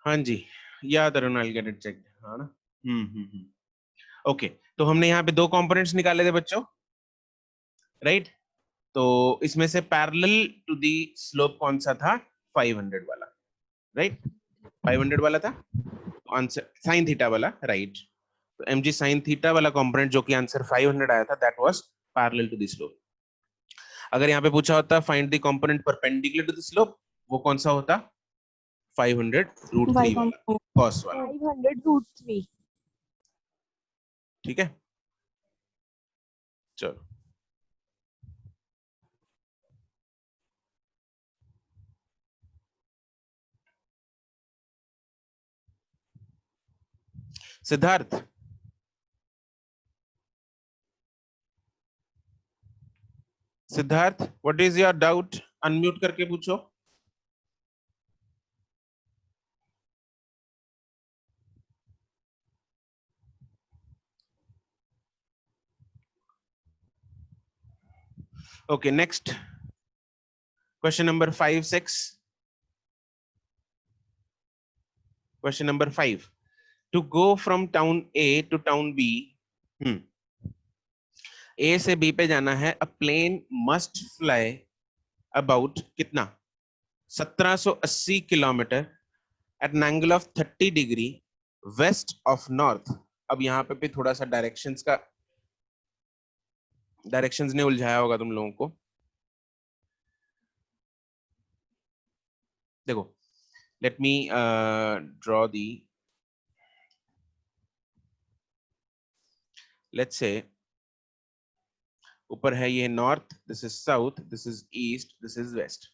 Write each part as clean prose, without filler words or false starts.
हाँ जी, याद Arun, I get it check, हाँ ना। ओके, तो हमने यहाँ पे दो कंपोनेंट्स निकाले थे बच्चों, राइट। तो इसमें से पैरेलल टू दी स्लोप कौन सा था? 500 वाला, राइट। 500 वाला था आंसर, साइन थीटा वाला, राइट। तो mg साइन थीटा वाला कंपोनेंट जो कि आंसर 500 आया था, that was parallel to the slope. अगर यहाँ पे पूछा होता find the component perpendicular to the slope, वो कौन सा होता? 500√3 वाला, कॉस वाला, 500√3। ठीक है। चलो, Siddharth, Siddharth what is your doubt? Unmute करके पूछो। Okay, next question number 5-6। Question number 5, to go from town A to town B, A से बी पे जाना है, a plane must fly about कितना? 1780 kilometre at an angle of 30 degree west of north. अब यहाँ पे भी थोड़ा सा डायरेक्शंस ने उलझाया होगा तुम लोगों को। देखो, let me draw the, let's say ऊपर है ये north, this is south, this is east, this is west,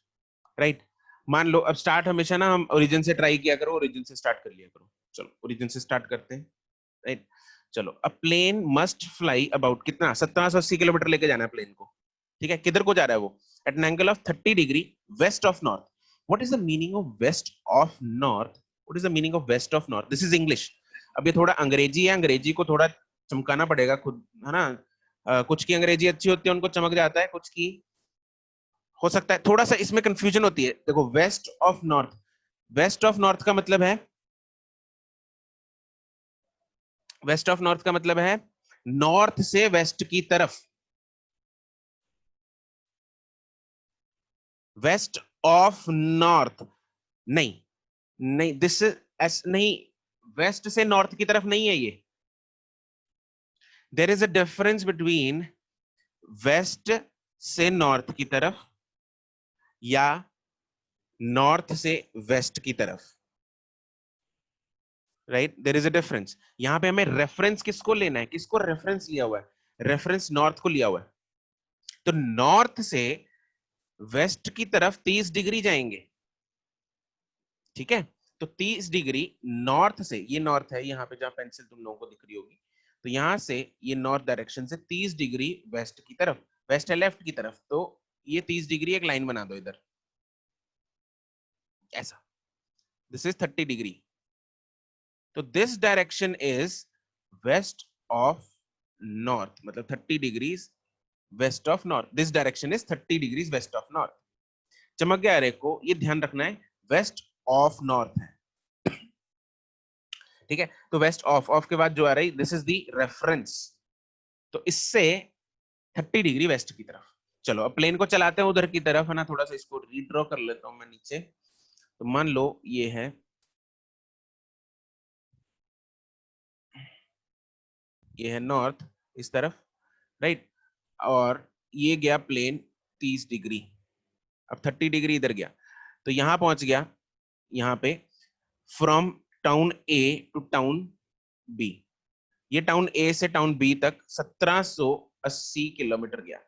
right. मान लो अब स्टार्ट हमेशा ना हम ओरिजिन से ट्राई किया करो, ओरिजिन से स्टार्ट कर लिया करो। चलो ओरिजिन से स्टार्ट करते हैं, राइट। चलो, अ प्लेन मस्ट फ्लाई अबाउट कितना? 1780 किलोमीटर लेके जाना है प्लेन को, ठीक है। किधर को जा रहा है वो? At an angle of 30 degree west of north. What is the meaning of west of north? What is the meaning of west of north? This is English. अब ये थोड़ा अंग्रेजी है, अंग्रेजी को थोड़ा चमकाना पड़ेगा खुद, है ना। कुछ की अंग्रेजी अच्छी होती है, उनको चमक जाता है, कुछ की हो सकता है थोड़ा सा इसमें कंफ्यूजन होती है। देखो, west of north, west of north का मतलब है, वेस्ट ऑफ नॉर्थ का मतलब है नॉर्थ से वेस्ट की तरफ, वेस्ट ऑफ नॉर्थ। नहीं, नहीं, दिस एस नहीं, वेस्ट से नॉर्थ की तरफ नहीं है ये। There is a difference between west से नॉर्थ की तरफ या नॉर्थ से वेस्ट की तरफ, right. There is a difference. यहां पे हमें रेफरेंस किसको लेना है? किसको रेफरेंस लिया हुआ है? रेफरेंस नॉर्थ को लिया हुआ है। तो नॉर्थ से वेस्ट की तरफ 30 डिग्री जाएंगे, ठीक है। तो 30 डिग्री नॉर्थ से, ये नॉर्थ है यहाँ पे जहां पेंसिल तुम लोगों को दिख रही होगी, तो यहां से ये नॉर्थ डायरेक्शन से 30 डिग्री वेस्ट की तरफ, वेस्ट है लेफ्ट की तरफ, तो ये 30 डिग्री एक लाइन बना दो इधर, ऐसा। दिस इज 30 डिग्री, तो this direction is west of north, मतलब 30 degrees west of north. This direction is 30 degrees west of north. चमक गया रे को, ये ध्यान रखना है, वेस्ट ऑफ नॉर्थ है, ठीक है। तो वेस्ट ऑफ, ऑफ के बाद जो आ रही, दिस इज द रेफरेंस, तो इससे 30 डिग्री वेस्ट की तरफ। चलो अब प्लेन को चलाते हैं उधर की तरफ, है ना। थोड़ा सा इसको रीड्रॉ कर लेता हूं मैं नीचे। तो मान लो ये है नॉर्थ इस तरफ, राइट। और ये गया प्लेन 30 डिग्री, अब 30 डिग्री इधर गया, तो यहां पहुंच गया, यहां पे from town A to town B. ये टाउन ए से टाउन बी तक 1780 किलोमीटर गया,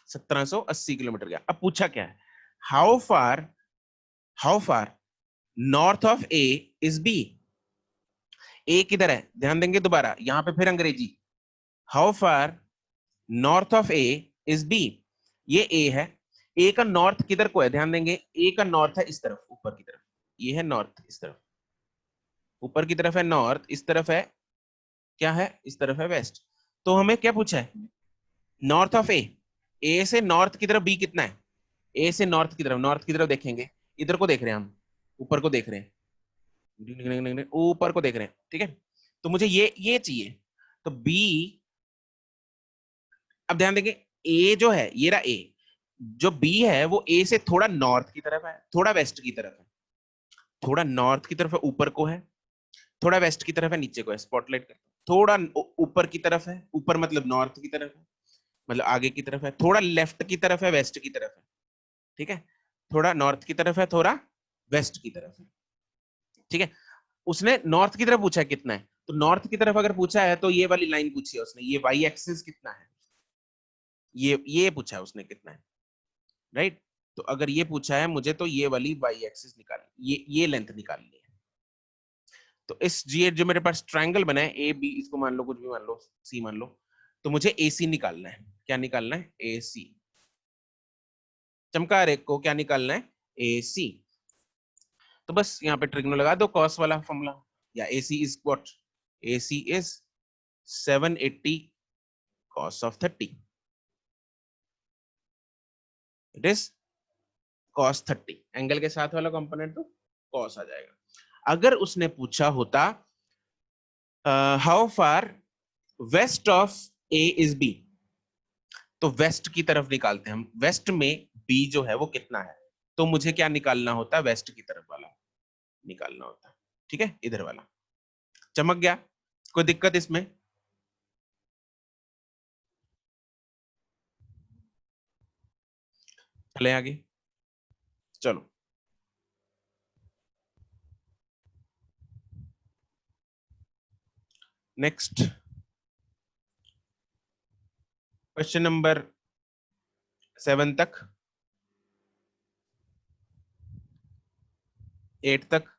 1780 किलोमीटर गया। अब पूछा क्या है? How far, how far north of A is B. A किधर है? ध्यान देंगे दोबारा, यहां पे फिर Angrezi. How far north of A is B, ये ए है। ए का नॉर्थ किधर को है? ध्यान देंगे, ए का नॉर्थ है इस तरफ, ऊपर की तरफ, ये है नॉर्थ इस तरफ, ऊपर की तरफ है नॉर्थ, इस तरफ है क्या है? इस तरफ है वेस्ट। तो हमें क्या पूछा है? नॉर्थ ऑफ ए, ए से नॉर्थ की तरफ बी कितना है? ए से नॉर्थ की तरफ, नॉर्थ की तरफ देखेंगे, इधर को देख रहे हैं हम, ऊपर को देख रहे हैं, ऊपर को देख रहे हैं, ठीक है। तो मुझे ये चाहिए, तो बी, अब ध्यान देंगे, ए जो है, ये रहा ए, जो बी है वो ए से थोड़ा नॉर्थ की तरफ है, थोड़ा वेस्ट की तरफ है, थोड़ा नॉर्थ की तरफ है ऊपर को है, थोड़ा वेस्ट की तरफ है नीचे को है, स्पॉटलाइट कर, थोड़ा ऊपर की तरफ है, ऊपर मतलब नॉर्थ की तरफ है, मतलब आगे की तरफ है, थोड़ा लेफ्ट की तरफ है, वेस्ट की तरफ है, ठीक है, थोड़ा नॉर्थ की तरफ है, थोड़ा वेस्ट की तरफ है, ठीक है। उसने नॉर्थ की तरफ पूछा है कितना है, तो नॉर्थ की तरफ अगर पूछा है तो ये वाली लाइन पूछी है उसने, ये वाई एक्सिस कितना है, ये पूछा है उसने कितना है, राइट। तो अगर ये पूछा है मुझे, तो ये वाली वाई एक्सिस निकालनी, ये लेंथ निकालनी है। तो इस जी जो मेरे पास ट्रायंगल बना है ए बी, इसको मान लो कुछ भी मान लो, सी मान लो, तो मुझे ए सी निकालना है। क्या निकालना है? ए सी। चमका रेख को क्या निकालना है? ए सी। तो बस यहाँ पे ट्रिग्नो लगा दो, कॉस वाला फॉर्मूला, या A C is what? A C is 780 cos of 30, it is cos 30, angle के साथ वाला कंपोनेंट तो cos आ जाएगा। अगर उसने पूछा होता how far west of A is B, तो वेस्ट की तरफ निकालते हैं हम, वेस्ट में बी जो है वो कितना है, तो मुझे क्या निकालना होता? वेस्ट की तरफ वाला निकालना होता, ठीक है, इधर वाला। चमक गया? कोई दिक्कत इसमें? चले आगे, चलो। नेक्स्ट क्वेश्चन नंबर 7 तक, 8 तक।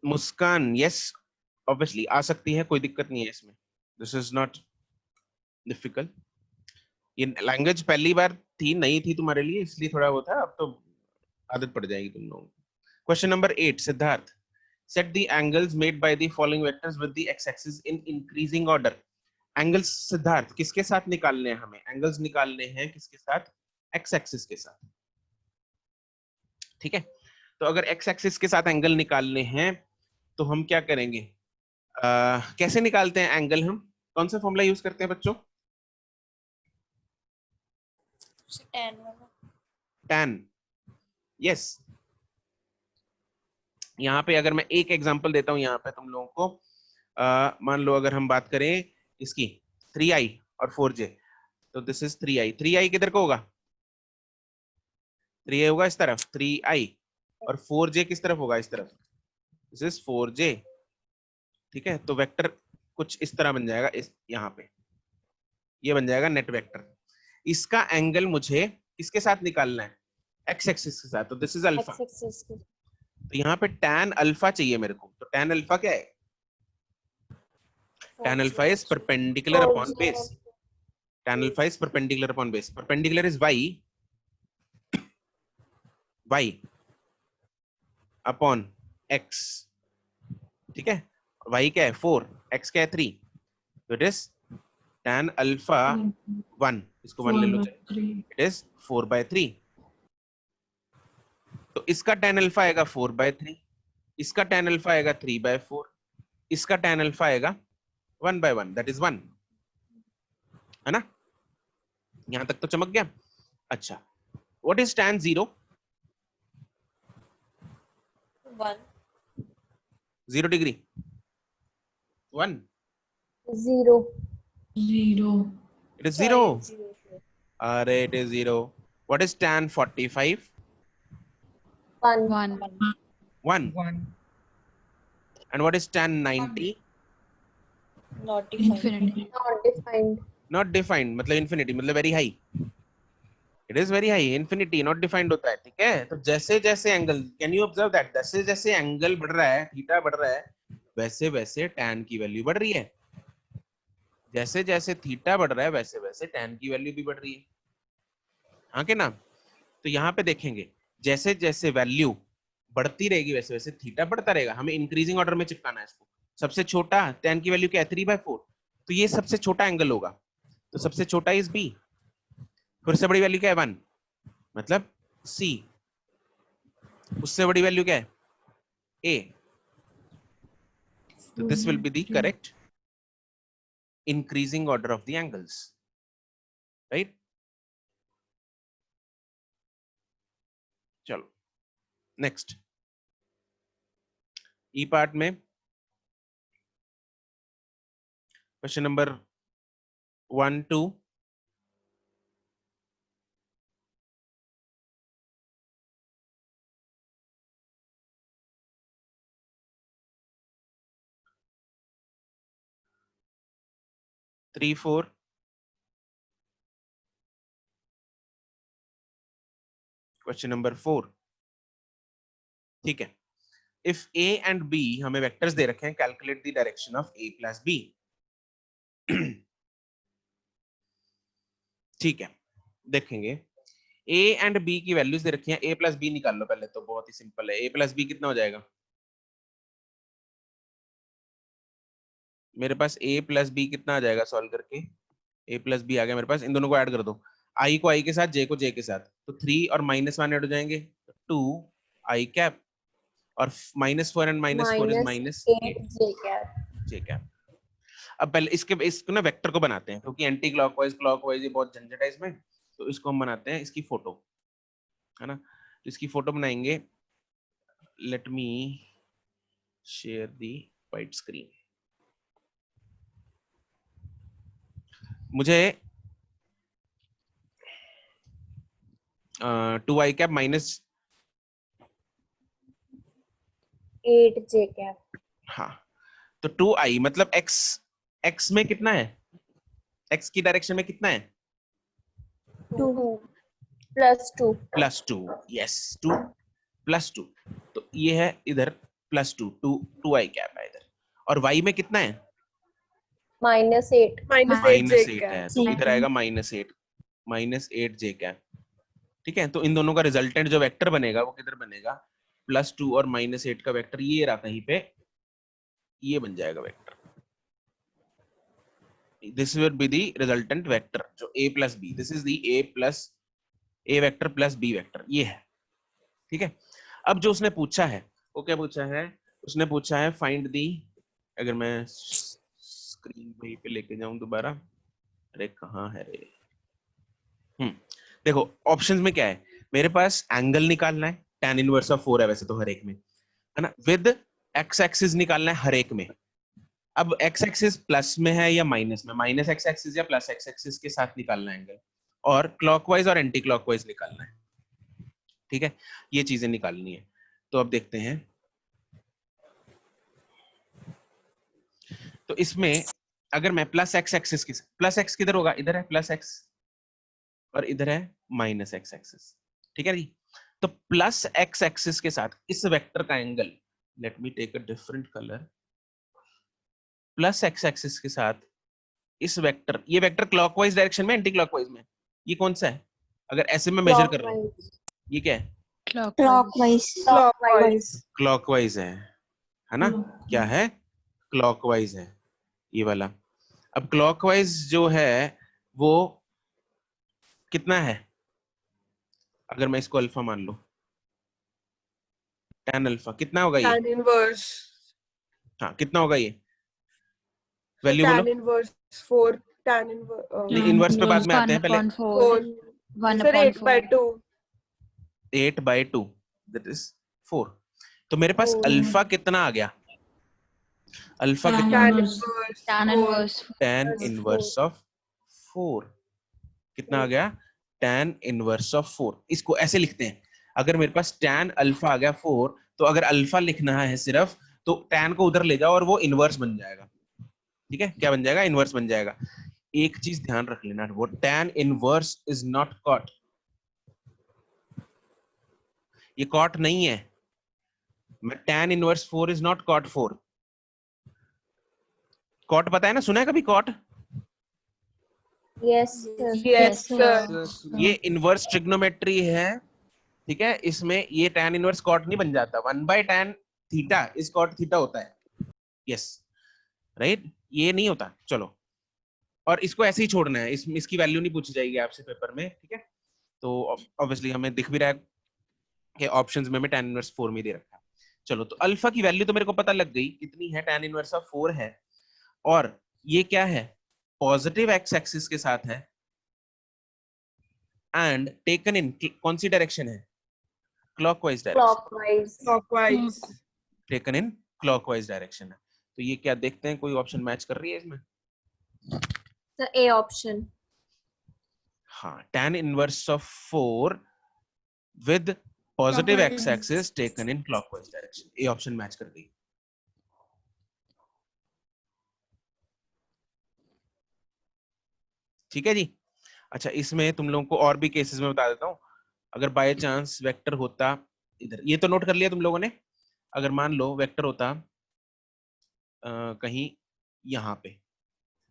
मुस्कान, यस, ऑब्वियसली आ सकती है, कोई दिक्कत नहीं है इसमें, दिस इज नॉट डिफिकल्ट। ये लैंग्वेज पहली बार थी, नहीं थी तुम्हारे लिए, इसलिए थोड़ा वो था, अब तो आदत पड़ जाएगी तुम लोगों को। Question number 8, Siddharth, set the angles made by the following vectors with the x-axis in increasing order। Angles Siddharth किसके साथ निकालने हैं हमें? एंगल्स निकालने हैं किसके साथ? एक्स एक्सिस के साथ, ठीक है। तो अगर एक्स एक्सिस के साथ एंगल निकालने हैं तो हम क्या करेंगे? कैसे निकालते हैं एंगल? हम कौन सा फॉर्मूला यूज करते हैं बच्चों? tan, yes. यहाँ पे अगर मैं एक एग्जांपल देता हूँ यहाँ पे तुम लोगों को, मान लो अगर हम बात करें इसकी 3i और 4j, तो दिस इज 3i, 3i किधर को होगा? 3i होगा इस तरफ, 3i, और 4j किस तरफ होगा? इस तरफ, दिस इज 4j, ठीक है। तो वेक्टर कुछ इस तरह बन जाएगा, इस यहाँ पे ये बन जाएगा नेट वेक्टर। इसका एंगल मुझे किसके साथ निकालना है? एक्स एक्सिस के साथ, तो दिस इज अल्फा। तो यहाँ पे tan अल्फा चाहिए मेरे को, तो tan अल्फा क्या है? tan alpha is perpendicular upon base, tan alpha is perpendicular upon base, perpendicular is y upon x, ठीक है। y क्या है? 4, x क्या है? 3, तो इट इज tan अल्फा 1, इसको 1 ले लो, इट इज 4/3। तो इसका tan अल्फा आएगा 4/3, इसका tan अल्फा आएगा 3/4, इसका tan अल्फा आएगा 1/1, दैट इज 1, है ना? यहां तक तो चमक गया। अच्छा, what is tan 0? 0 degree, 1, 0 it is 0, अरे it is 0। What is tan 45? 1 1, and what is tan 90? not defined not defined, मतलब infinity, मतलब very high, it is very high, infinity not defined होता है, ठीक है। तो जैसे जैसे angle, can you observe that, जैसे जैसे एंगल बढ़ रहा है, थीटा बढ़ रहा है, वैसे वैसे tan की वैल्यू बढ़ रही है, जैसे जैसे थीटा बढ़ रहा है वैसे वैसे tan की वैल्यू भी बढ़ रही है, हाँ के ना? तो यहाँ पे देखेंगे, जैसे जैसे वैल्यू बढ़ती रहेगी वैसे वैसे थीटा बढ़ता रहेगा, हमें इंक्रीजिंग ऑर्डर में चिपकाना है इसको। सबसे छोटा tan की वैल्यू क्या है 3/4, तो ये सबसे छोटा एंगल होगा, तो सबसे छोटा इज बी, फिर से बड़ी वैल्यू क्या है 1, मतलब सी, उससे बड़ी वैल्यू क्या है ए, तो this will be the correct increasing order of the angles, right? चलो नेक्स्ट ई पार्ट में क्वेश्चन नंबर 1 2 3 4 क्वेश्चन नंबर 4, ठीक है। इफ a एंड b हमें वेक्टर्स दे रखे हैं, calculate the direction of a plus b। ठीक है, देखेंगे a एंड b की वैल्यूज दे रखी हैं, a प्लस b निकाल लो पहले, तो बहुत ही सिंपल है, a प्लस b कितना हो जाएगा, मेरे पास a प्लस b कितना आ जाएगा सॉल्व करके, a प्लस b आ गया मेरे पास, इन दोनों को ऐड कर दो, i को i के साथ, j को j के साथ, तो 3 और -1 ऐड हो जाएंगे, 2 i कैप, और -4 and -4 is -8 j cap. j cap. अब पहले इसको ना वेक्टर को बनाते हैं, क्योंकि एंटी क्लॉकवाइज क्लॉकवाइज ये बहुत झंझट है इसमें, तो इसको हम बनाते हैं इसकी फोटो, है ना। तो इसकी फोटो बनाएंगे, let me share the white screen. मुझे 2i cap minus 8 j cap. हाँ, तो 2i मतलब x में कितना है, x की डायरेक्शन में कितना है 2 +2 +2, यस 2 +2, तो ये है इधर +2, 2i कैप है इधर, और y में कितना है -8 -8 है, तो इधर आएगा -8 j कैप। ठीक है, तो इन दोनों का रिजल्टेंट जो वेक्टर बनेगा वो किधर बनेगा, +2 और -8 का वेक्टर ये रहा कहीं पे, ये बन जाएगा vector, this will be the resultant vector जो a plus b, this is the a vector plus b vector, ये है। ठीक है, अब जो उसने पूछा है वो क्या पूछा है, उसने पूछा है फाइंड दी, अगर मैं स्क्रीन वहीं पे लेके जाऊं दोबारा, अरे कहाँ है रे, देखो ऑप्शंस में क्या है, मेरे पास एंगल निकालना है, tan इनवर्स ऑफ 4 है वैसे तो हर एक में, है ना, विद x एक्सिस निकालना है हर एक में। अब x एक्सिस प्लस में है या माइनस में, माइनस x एक्सिस या प्लस x एक्सिस के साथ निकालना है एंगल, और क्लॉकवाइज और एंटी क्लॉकवाइज निकालना है। ठीक है, ये चीजें निकालनी है, तो अब देखते हैं। तो इसमें अगर मैं प्लस x एक्सिस की, प्लस x किधर होगा, इधर है प्लस x, और इधर है माइनस x एक्सिस। ठीक है जी, तो प्लस x एक्सिस के साथ इस वेक्टर का angle, let me take a different colour, plus x axis के साथ इस वेक्टर, ये वेक्टर क्लॉकवाइज डायरेक्शन में एंटी क्लॉकवाइज में, ये कौन सा है, अगर ऐसे में मेजर कर रहा हूं, ये क्या है क्लॉकवाइज है ना, क्या है क्लॉकवाइज है ये वाला। अब क्लॉकवाइज जो है वो कितना है, अगर मैं इसको अल्फा मान लो, tan अल्फा कितना होगा ये, tan इनवर्स, हाँ कितना होगा ये वैल्यू बोलो, tan इनवर्स 4, tan इनवर्स नहीं इनवर्स पे बाद में आते हैं, पहले 4 सर 8/2 8/2 दैट इज 4, तो मेरे पास अल्फा कितना आ गया, अल्फा कितना, tan इनवर्स ऑफ 4, कितना आ गया tan इनवर्स ऑफ 4। इसको ऐसे लिखते हैं, अगर मेरे पास tan अल्फा आ गया 4, तो अगर अल्फा लिखना है सिर्फ, तो tan को उधर ले जाओ और वो इनवर्स बन जाएगा। ठीक है, क्या बन जाएगा, इनवर्स बन जाएगा। एक चीज ध्यान रख लेना, वो tan inverse is not cot, ये कॉट नहीं है, tan inverse 4 is not cot 4। Cot पता है ना, सुना है कभी कॉट, यस यस सर ये इनवर्स ट्रिग्नोमेट्री है, ठीक है, इसमें ये tan इनवर्स cot नहीं बन जाता, 1/tan theta is cot theta होता है, यस राइट, ये नहीं होता। चलो, और इसको ऐसे ही छोड़ना है, इसकी वैल्यू नहीं पूछी जाएगी आपसे पेपर में, ठीक है। तो ऑब्वियसली हमें दिख भी रहा है कि ऑप्शंस में tan इनवर्स 4 में दे रखा है। चलो, तो अल्फा की वैल्यू तो मेरे को पता लग गई कितनी है, tan इनवर्स ऑफ 4 है, और ये क्या है, पॉजिटिव एक्स एक्सिस के साथ है, एंड टेकन इन कौन सी डायरेक्शन है, clockwise direction, Clockwise. Clockwise. Taken in clockwise direction है। तो ये क्या देखते हैं, कोई ऑप्शन मैच कर रही है इसमें? The A option. हाँ, tan inverse of 4 with positive x axis taken in clockwise direction, A option match कर गई। ठीक है जी। अच्छा, इसमें तुम लोगों को और भी केसेस में बता देता हूं, अगर बाय चांस वेक्टर होता इधर, ये तो नोट कर लिया तुम लोगों ने, अगर मान लो वेक्टर होता कहीं यहाँ पे,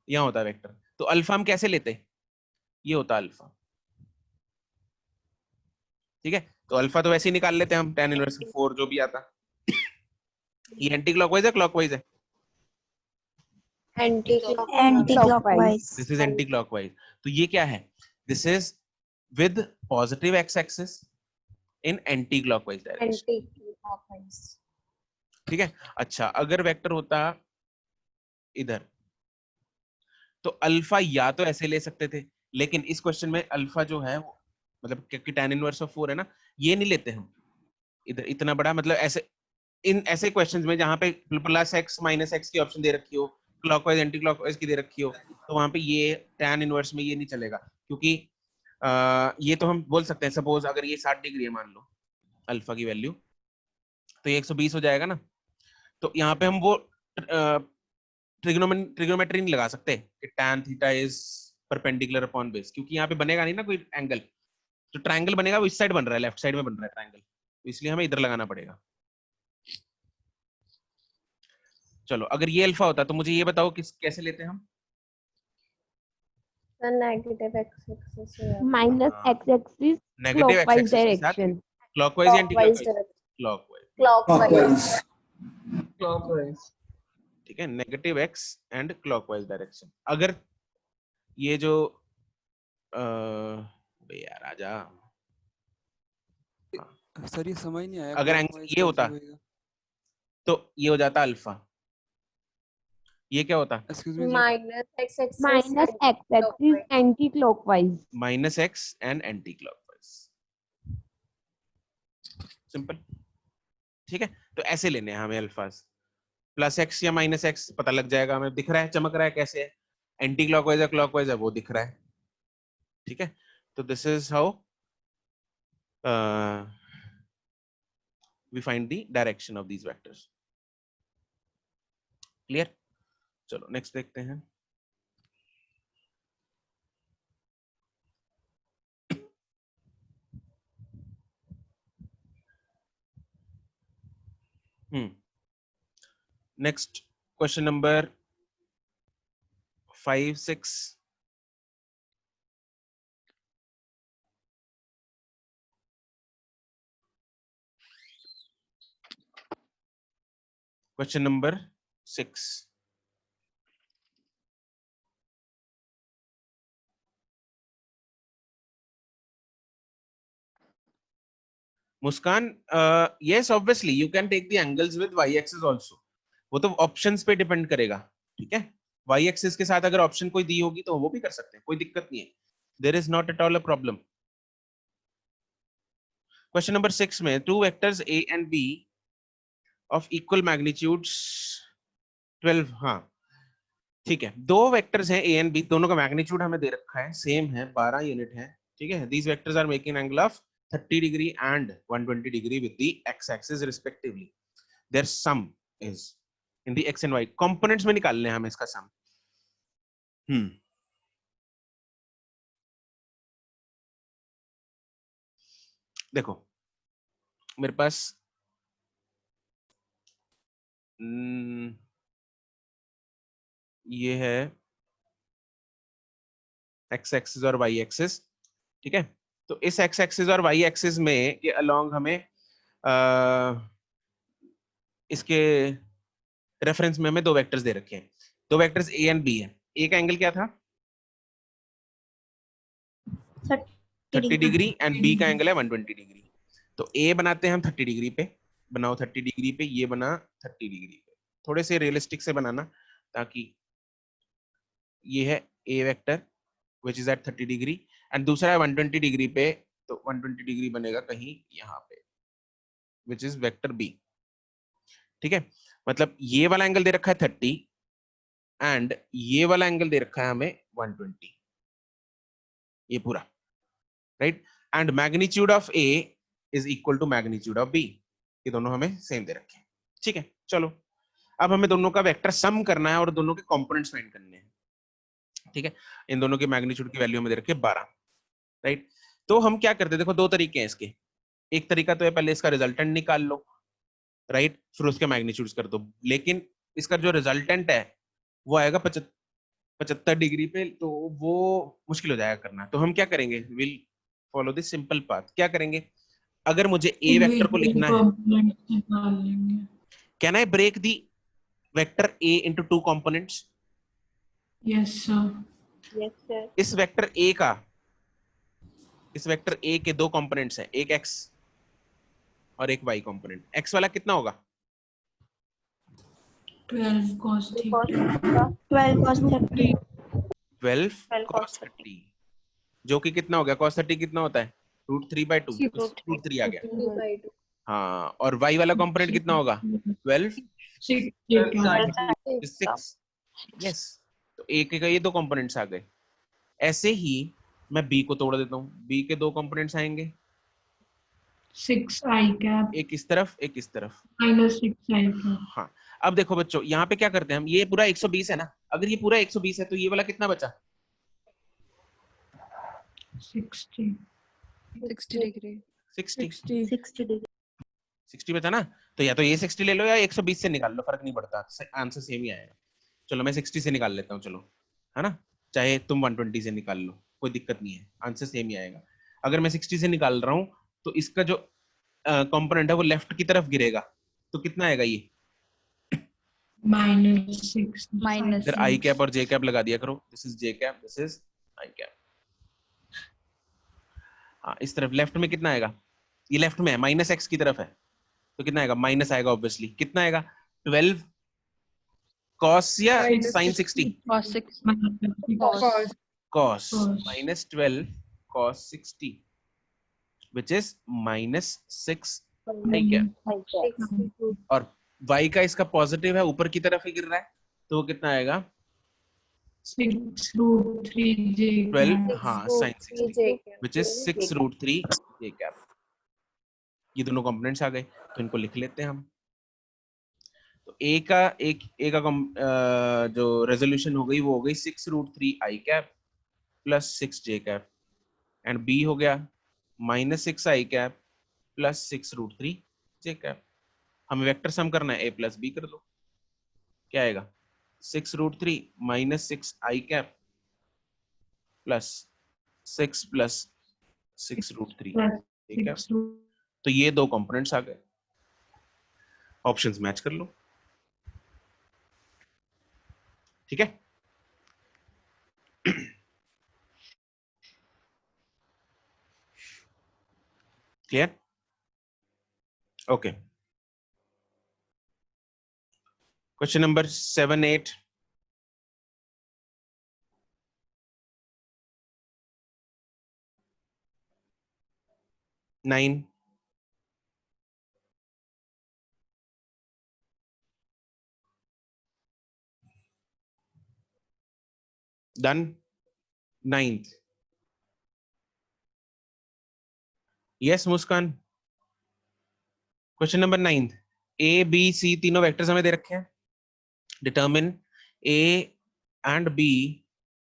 यहाँ होता वेक्टर, तो अल्फा हम कैसे लेते, ये होता अल्फा, ठीक है। तो अल्फा तो वैसे ही निकाल लेते हैं हम, tan इनवर्स 4 जो भी आता। ये एंटी क्लॉकवाइज है, क्लॉकवाइज है? Anti-clockwise. This is anti clockwise. तो ये क्या है, this is with positive x axis in anti clockwise direction, Anti-clockwise. ठीक है। अच्छा, अगर वेक्टर होता इधर, तो अल्फा या तो ऐसे ले सकते थे, लेकिन इस क्वेश्चन में अल्फा जो है वो, मतलब क्योंकि tan इनवर्स ऑफ 4 है ना, ये नहीं लेते हम इधर इतना बड़ा, मतलब ऐसे इन ऐसे क्वेश्चंस में जहां पे प्लस एक्स माइनस एक्स की ऑप्शन दे रखी हो, क्लॉकवाइज एंटी क्लॉकवाइज की दे रखी हो, तो वहां पे ये tan इनवर्स में ये नहीं चलेगा, क्योंकि ये तो हम बोल सकते हैं, सपोज अगर ये 60 डिग्री है मान लो अल्फा की वैल्यू, तो ये 120 हो जाएगा ना। तो यहाँ पे हम वो ट्रिग्नोमेट्री नहीं लगा सकते कि tan theta is perpendicular upon base, क्योंकि यहाँ पे बनेगा नहीं ना कोई एंगल, तो ट्रायंगल बनेगा वो इस साइड बन रहा है, लेफ्ट साइड में बन रहा है ट्रायंगल, तो इसलिए हमें इधर लगाना पड़ेगा। चलो, अगर ये अल्फा होता तो मुझे ये बताओ किस कैसे लेते हैं हम? The negative x-axis here. minus x-axis negative x clockwise axis के साथ direction. क्लॉकवाइज या anti Clockwise clockwise? direction. Clockwise, Clockwise. ठीक है, negative x and clockwise direction. अगर ये जो बे यार आजा, सर ये समझ नहीं आया, अगर clockwise ये कैसे होता होएगा? तो ये हो जाता अल्फा, ये क्या होता, excuse me ji, Minus x-axis. Minus x-axis anti-clockwise. Minus x and anti clockwise, simple, ठीक है। तो ऐसे लेने हैं हमें अल्फाज, प्लस एक्स या माइनस एक्स पता लग जाएगा हमें, दिख रहा है चमक रहा है कैसे है, एंटी क्लॉकवाइज या क्लॉकवाइज है वो दिख रहा है, ठीक है। तो this is how we find the direction of these vectors. Clear? चलो नेक्स्ट देखते हैं। Next question number 5, 6, question number 6, Muskan, yes obviously you can take the angles with y axis also, वो तो ऑप्शंस पे डिपेंड करेगा, ठीक है। y axis के साथ अगर ऑप्शन कोई दी होगी तो वो भी कर सकते हैं, कोई दिक्कत नहीं है, there is not at all a problem. Question number 6 में two vectors a and b of equal magnitudes 12, हाँ ठीक है, दो वेक्टर्स हैं a एंड b, दोनों का मैग्नीट्यूड हमें दे रखा है, सेम है 12 यूनिट है, ठीक है। These vectors are making angle of 30 degree and 120 degree with the x axis respectively, their sum is in the x and y components में निकालने हैं हमें इसका सम। देखो मेरे पास ये है x एक्सिस और y एक्सिस, ठीक है। तो इस एक्स एक्सिस और वाई एक्सिस में के अलोंग हमें इसके रेफरेंस में हमें दो वेक्टर्स दे रखे हैं, दो वेक्टर्स ए एंड बी है। ए का एंगल क्या था 30 डिग्री एंड बी का एंगल है 120 डिग्री। तो ए बनाते हैं हम 30 डिग्री पे, बनाओ 30 डिग्री पे, ये बना 30 डिग्री पे। थोड़े से रियलिस्टिक से बनाना ताकि ये है A vector which is at 30 degree and दूसरा है 120 डिग्री पे, तो 120 डिग्री बनेगा कहीं यहाँ पे विच इज वेक्टर बी। ठीक है, मतलब ये वाला एंगल दे रखा है 30 एंड ये वाला एंगल दे रखा है हमें 120, ये पूरा, right. And magnitude of A is equal to magnitude of B, ये दोनों हमें सेम दे रखे हैं। ठीक है, चलो अब हमें दोनों का वेक्टर सम करना है और दोनों के कंपोनेंट्स फाइंड करने हैं। ठीक है, इन दोनों के मैग्नीट्यूड की वैल्यू हमें दे रखी है 12, राइट। तो हम क्या करते हैं, देखो दो तरीके हैं इसके। एक तरीका तो है पहले इसका रिजल्टेंट निकाल लो, राइट, फिर उसके मैग्नीट्यूड्स कर दो, लेकिन इसका जो रिजल्टेंट है वो आएगा 75 डिग्री पे, तो वो मुश्किल हो जाएगा करना। तो हम क्या करेंगे, will follow this simple path. क्या करेंगे, अगर मुझे ए वेक्टर को लिखना है, can I break the vector A into two components? Yes, sir. Yes, sir. इस वेक्टर ए का, इस वेक्टर ए के दो कंपोनेंट्स हैं, एक एक्स और एक वाई कंपोनेंट। एक्स वाला कितना होगा 12 cos theta. 12 cos 30. 12 12 cos 30, जो कि कितना हो गया, cos 30 कितना होता है √3/2, √3 आ गया। 3/2. हाँ, और वाई वाला कंपोनेंट कितना होगा 12 6 6, यस। तो एक का ये दो कंपोनेंट्स आ गए। ऐसे ही मैं बी को तोड़ देता हूँ, बी के दो कंपोनेंट्स आएंगे, 6 I cap एक इस तरफ एक इस तरफ। minus 6 I cap. हाँ, अब देखो बच्चों यहाँ पे क्या करते हैं हम, ये पूरा 120 है ना, अगर ये पूरा 120 है तो ये वाला कितना बचा 60. 60 degree. 60 60 बचा ना, तो या तो ये 60 ले लो या 120 से निकाल लो, फर्क नहीं पड़ता, आंसर सेम ही आएगा। चलो मैं 60 से निकाल लेता हूँ, चलो, है ना, चाहे तुम 120 से निकाल लो, कोई दिक्कत नहीं है, आंसर सेम ही आएगा। अगर मैं 60 से निकाल रहा हूँ तो इसका जो कंपोनेंट है वो लेफ्ट की तरफ गिरेगा, तो कितना आएगा ये, minus 6. Minus इधर आई कैप और जे कैप लगा दिया करो, this is J cap, this is I cap. हाँ, इस तरफ लेफ्ट में कितना आएगा, ये लेफ्ट में है, माइनस एक्स की तरफ है, तो कितना आएगा, माइनस आएगा ऑब्वियसली, कितना आएगा 12 cos या sin 60, cos 6 Cos. cos Cos. minus 12 cos 60 which is minus 6 I cap. 62. और y का इसका पॉजिटिव है, ऊपर की तरफ ही गिर रहा है, तो वो कितना आएगा 6√3 J 12, हाँ, sin 60 3J. which is 6√3 j cap. ये दोनों कंपोनेंट्स आ गए, तो इनको लिख लेते हैं हम। तो ए का जो रेजोल्यूशन हो गई वो हो गई 6√3 I cap plus 6 J cap, and B हो गया -6 I cap plus 6√3 J cap. हमें वेक्टर सम करना है, a प्लस बी कर दो, क्या आएगा 6√3 -6 आई कैप प्लस 6 प्लस 6√3, ठीक है। तो ये दो कंपोनेंट्स आ गए, ऑप्शंस मैच कर लो, ठीक है। Clear, okay. Question number 7, 8, nine, done, 9th, yes Muskan. Question number 9, A B C तीनों वेक्टर्स हमें दे रखे हैं, determine A and B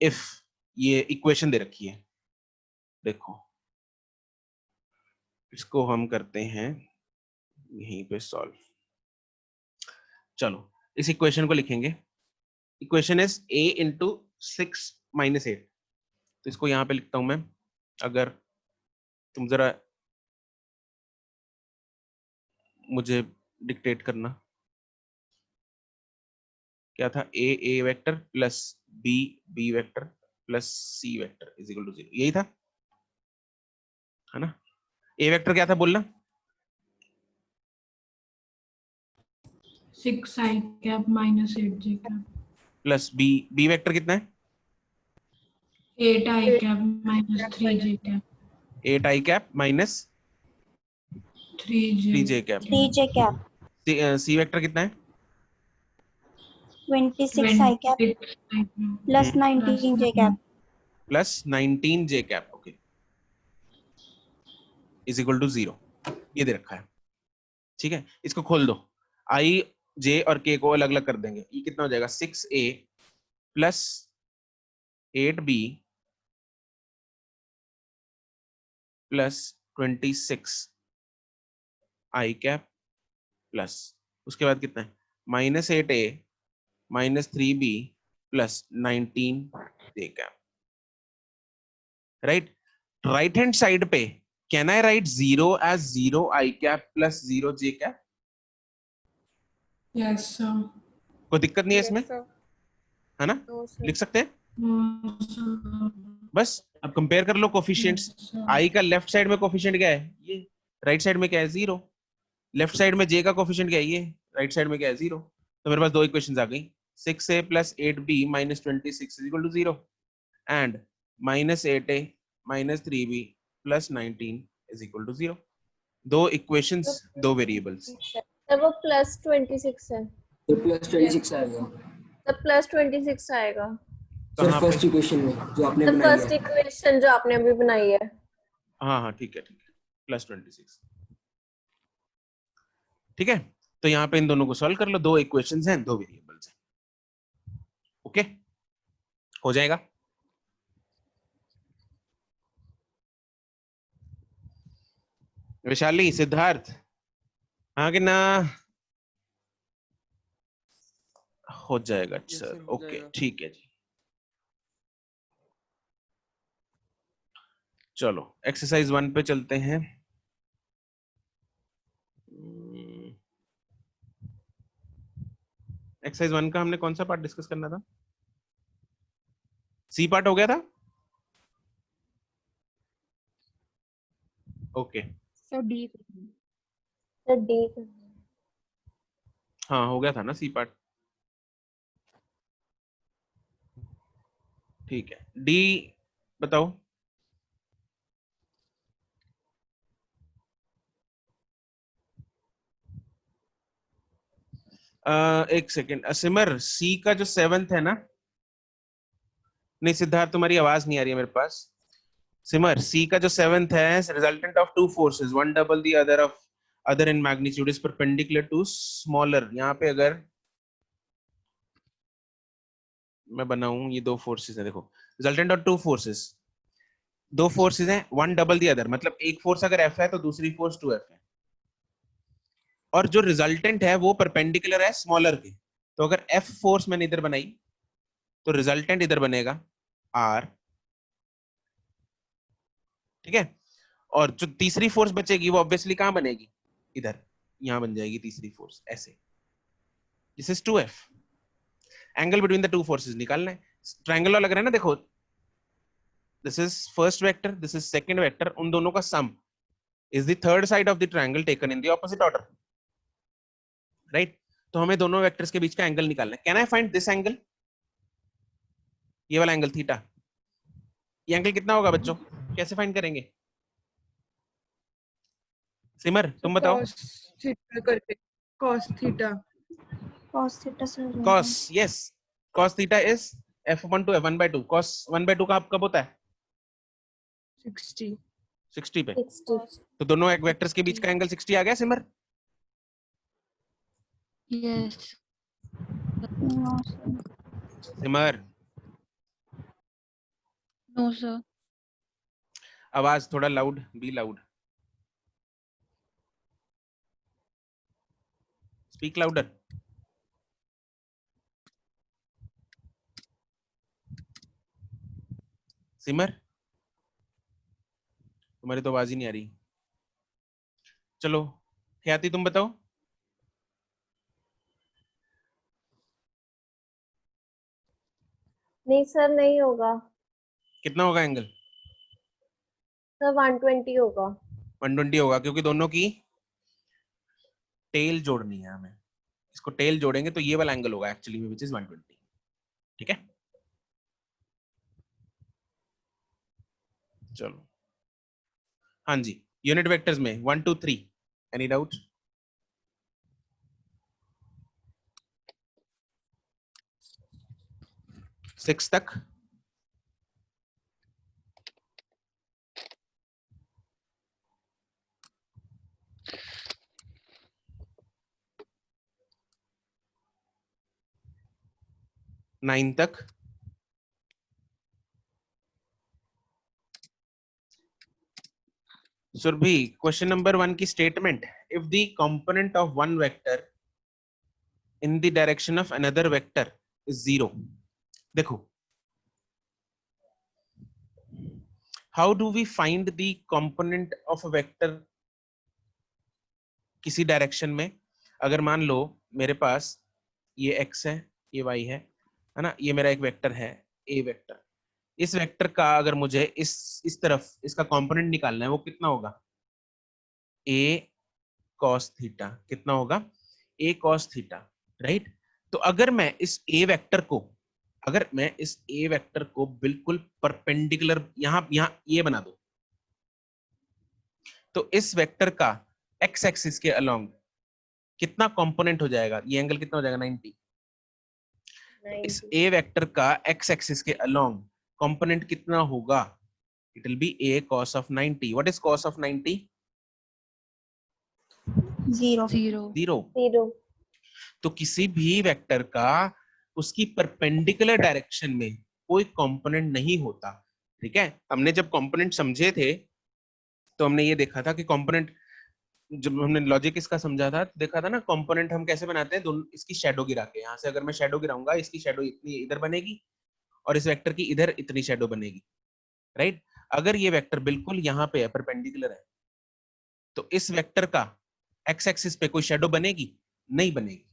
if, ये इक्वेशन दे रखी है, देखो इसको हम करते हैं यहीं पे सॉल्व। चलो इस इक्वेशन को लिखेंगे, इक्वेशन इज a इंटू 6 - 8, तो इसको यहाँ पे लिखता हूं मैं, अगर तुम जरा मुझे डिक्टेट करना, क्या था? A vector plus B vector plus C vector is equal to 0, यही था, है ना? ए वेक्टर क्या था बोलना? 6 I cap minus 8 J cap. Plus B vector कितना है? 8 I cap minus 3 J cap. 8 I cap minus 3 3 J. J cap. 3J cap. C vector कितना है? 26 I cap 26 I cap plus 19J cap. Plus 19 J cap, okay, is equal to 0, ये दे रखा है। ठीक है, इसको खोल दो, आई जे और के को अलग अलग कर देंगे, ये कितना हो जाएगा? 6A plus 8B plus 26 I cap plus, उसके बाद कितना है? Minus 8A minus 3B plus 19 J cap. Right, right hand side पे can I write 0 as 0 I cap plus 0 J cap? Yes, sir. कोई दिक्कत नहीं है इसमें, Yes, sir. है ना? No, sir. लिख सकते हैं No, sir. बस। अब कंपेयर कर लो कोफिशिएंट्स, Yes, sir. आई का लेफ्ट साइड में कोफिशिएंट क्या है? ये। राइट साइड में क्या है? 0। लेफ्ट साइड में जे का कोफिशिएंट क्या है? ये। राइट साइड में क्या है? 0। तो मेरे पास दो इक्वेशंस आ गई, 6A plus 8B minus 26 is equal to 0 and minus 8A minus 3B plus 19 is equal to 0। दो इक्वेशंस, दो वेरिएबल्स। तब वो प्लस 26 है, तो प्लस 26 आएगा तब प्लस 26 आएगा। सर कहाँ फर्स्ट पे? इक्वेशन में जो आपने द बनाई फर्स्ट है। इक्वेशन जो आपने अभी बनाई है। हाँ हाँ ठीक है, ठीक है, प्लस 26। ठीक है, तो यहाँ पे इन दोनों को सॉल्व कर लो, दो इक्वेशंस हैं, दो वेरिएबल्स हैं। ओके, हो जाएगा। वैशाली, सिद्धार्थ, हाँ कि ना? हो जाएगा Yes, सर, sir, हो ओके जाएगा। ठीक है जी। चलो एक्सरसाइज 1 पे चलते हैं। एक्सरसाइज 1 का हमने कौन सा पार्ट डिस्कस करना था? सी पार्ट हो गया था। Okay, sir D, sir D. हाँ हो गया था ना सी पार्ट। ठीक है, डी बताओ। एक सेकेंड, सिमर, सी का जो 7th है ना? नहीं सिद्धार्थ, तुम्हारी आवाज नहीं आ रही है मेरे पास। सिमर, सी का जो 7th है, resultant of two forces, one double the other of other in magnitude is perpendicular to smaller. यहाँ पे अगर मैं बनाऊं, ये दो फोर्सेस है, देखो, रिजल्टेंट ऑफ टू फोर्सेस, दो फोर्सेस हैं, वन डबल द अदर, मतलब एक फोर्स अगर एफ है तो दूसरी फोर्स 2F है, और जो रिजल्टेंट है वो परपेंडिकुलर है स्मॉलर के। तो अगर एफ फोर्स मैंने इधर बनाई तो रिजल्टेंट इधर बनेगा आर। ठीक है, और जो तीसरी फोर्स बचेगी वो ऑब्वियसली कहां बनेगी? इधर, यहां बन जाएगी तीसरी फोर्स, ऐसे। This is 2F। Angle between the two forces निकालना है। ट्रायंगल लग रहा है ना, देखो, this is first vector, this is second vector, उन दोनों का सम is the third side of the triangle taken in the opposite order. Right, तो हमें दोनों वेक्टर्स के बीच का एंगल निकालना है। Can I find this angle? ये वाला एंगल थीटा, ये एंगल कितना होगा बच्चों? कैसे फाइंड करेंगे? सिमर तुम बताओ। Cos theta करके, cos theta. Cos theta sir. cos, yes, cos theta is f1 to f1/2। cos 1/2 का कब होता है? 60. 60 पे। 60। तो दोनों एक वेक्टर्स के बीच का एंगल 60 आ गया Simar? Yes. No sir. Simar, no sir. आवाज थोड़ा loud, be loud, speak louder. Simar, तुम्हारी तो आवाज ही नहीं आ रही। चलो ख्याति तुम बताओ। नहीं सर, नहीं होगा कितना होगा एंगल? सर, 120 होगा। 120 होगा, क्योंकि दोनों की टेल जोड़नी है हमें। इसको टेल जोड़ेंगे तो ये वाला एंगल होगा एक्चुअली में, विच इज 120। ठीक है, चलो। हाँ जी, यूनिट वेक्टर्स में 1 2 3, एनी डाउट? सिक्स तक? नाइन तक? सुरभि, क्वेश्चन नंबर 1 की statement, if the component of one vector in the direction of another vector is 0। देखो, how do we find the component of a vector किसी direction में? अगर मान लो मेरे पास ये x है, ये y है ना, ये मेरा एक वेक्टर है a वेक्टर। इस वेक्टर का अगर मुझे इस तरफ इसका कंपोनेंट निकालना है, वो कितना होगा? a cos theta. कितना होगा? a cos theta, right? तो अगर मैं इस a वेक्टर को, अगर मैं इस a वेक्टर को बिल्कुल परपेंडिकुलर यहां ये बना दो, तो इस वेक्टर का x एक्सिस के अलोंग कितना कंपोनेंट हो जाएगा? ये एंगल कितना हो जाएगा? 90। इस 90। a वेक्टर का x एक्सिस के अलोंग कंपोनेंट कितना होगा? It will be a cos of 90। What is cos of 90? 0 0 0। तो किसी भी वेक्टर का उसकी परपेंडिकुलर डायरेक्शन में कोई कंपोनेंट नहीं होता। ठीक है, हमने जब कंपोनेंट समझे थे तो हमने ये देखा था कि कंपोनेंट, जब हमने लॉजिक इसका समझा था, देखा था ना कंपोनेंट हम कैसे बनाते हैं, दोनों इसकी शैडो गिरा के। यहाँ से अगर मैं शैडो गिराऊंगा, इसकी शैडो इतनी इधर बनेगी और इस वेक्टर की इधर इतनी शैडो बनेगी, राइट? अगर ये वेक्टर बिल्कुल यहाँ पे है, परपेंडिकुलर है, तो इस वेक्टर का एक्स एक्सिस पे कोई शैडो बनेगी? नहीं बनेगी,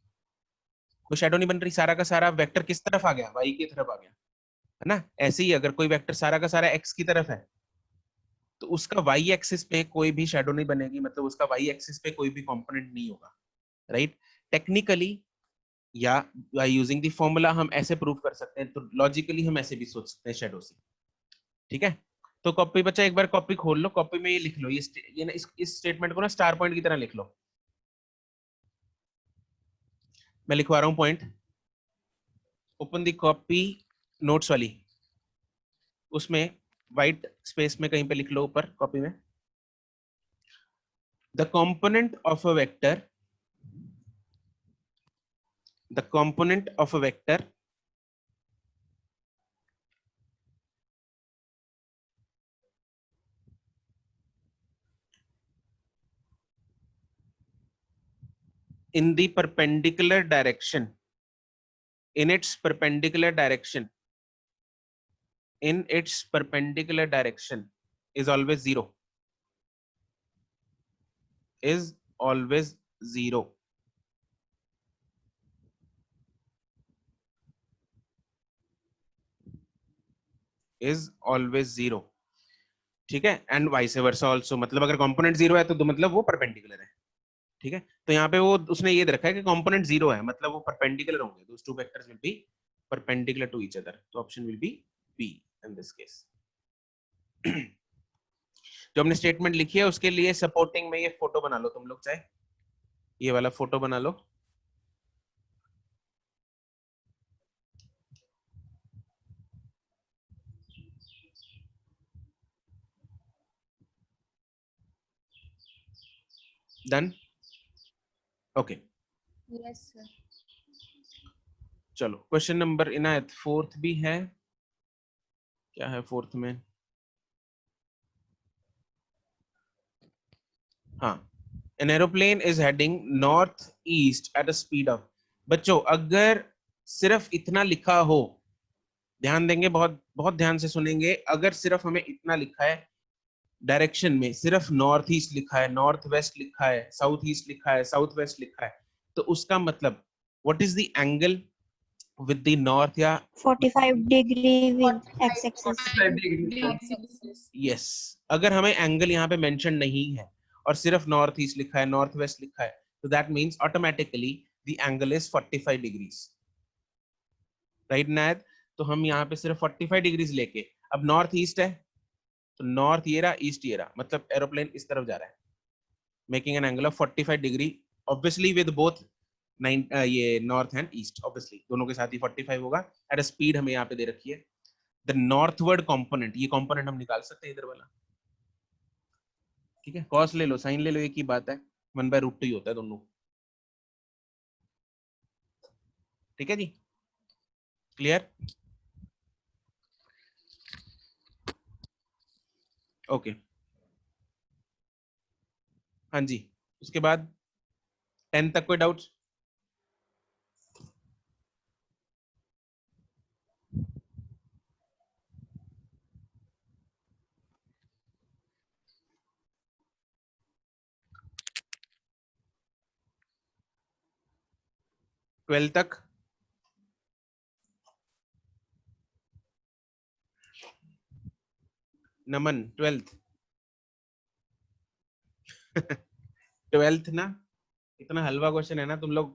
कोई शैडो नहीं बन रही। सारा का सारा वेक्टर किस तरफ आ गया? वाई की तरफ आ गया, है ना? ऐसे ही अगर कोई वेक्टर सारा का सारा एक्स की तरफ है, तो उसका वाई एक्सिस पे कोई भी शैडो नहीं बनेगी, मतलब उसका वाई एक्सिस पे कोई भी कंपोनेंट नहीं होगा, राइट? टेक्निकली या बाय यूजिंग द फॉर्मूला हम ऐसे प्रूव कर सकते हैं, तो लॉजिकली हम ऐसे भी सोच सकते हैं शैडो से। ठीक है, तो कॉपी बच्चा एक बार कॉपी खोल लो, कॉपी में ये लिख लो, ये ना इस स्टेटमेंट को ना स्टार पॉइंट की तरह लिख लो। मैं लिखवा रहा हूं point. Open the copy notes वाली, उसमें व्हाइट स्पेस में कहीं पे लिख लो ऊपर कॉपी में, the component of a vector, the component of a vector in the perpendicular direction, in its perpendicular direction, in its perpendicular direction is always 0, is always 0, is always 0। ठीक है, and vice versa also, मतलब अगर component 0 है तो मतलब वो perpendicular है। ठीक है, तो यहाँ पे वो उसने ये रखा है कि कंपोनेंट 0 है, मतलब वो परपेंडिकुलर होंगे, those two vectors will be perpendicular to each other, तो option will be B in this case. जो हमने स्टेटमेंट लिखी है उसके लिए सपोर्टिंग में ये फोटो बना लो तुम लोग, चाहे ये वाला फोटो बना लो। डन? Okay, yes sir. चलो क्वेश्चन नंबर इनायत फोर्थ भी है, क्या है फोर्थ में? हाँ, an aeroplane is heading north east at a speed of, बच्चों अगर सिर्फ इतना लिखा हो, ध्यान देंगे, बहुत बहुत ध्यान से सुनेंगे, अगर सिर्फ हमें इतना लिखा है डायरेक्शन में सिर्फ नॉर्थ ईस्ट लिखा है, नॉर्थ वेस्ट लिखा है, साउथ ईस्ट लिखा है, साउथ वेस्ट लिखा है, तो उसका मतलब what is the angle with the north या 45 degree with x-axis. 45 degree. Yes अगर हमें एंगल यहाँ पे मेंशन नहीं है और सिर्फ नॉर्थ ईस्ट लिखा है, नॉर्थ वेस्ट लिखा है, तो that means automatically the angle is 45 degrees, right नायद? तो हम यहाँ पे सिर्फ 45 डिग्रीज लेके, अब नॉर्थ ईस्ट है तो नॉर्थ ये रहा, ईस्ट ये रहा, मतलब एरोप्लेन इस तरफ जा रहा है, making an angle of 45 degree, obviously with both ये नॉर्थ एंड ईस्ट, ऑब्वियसली दोनों के साथ ही 45 होगा। एट अ स्पीड हमें यहाँ पे दे रखी है। द नॉर्थवर्ड कंपोनेंट, ये कंपोनेंट हम निकाल सकते हैं इधर वाला, ठीक है? कॉस ले लो, साइन ले लो, एक ही बात है, 1/√2 ही होता है दोनों, ठीक है जी? क्लियर? ओके हाँ जी, उसके बाद 10 तक कोई डाउट्स? ट्वेल्थ तक? नमन 12th? 12th ना, इतना हलवा क्वेश्चन है ना, तुम लोग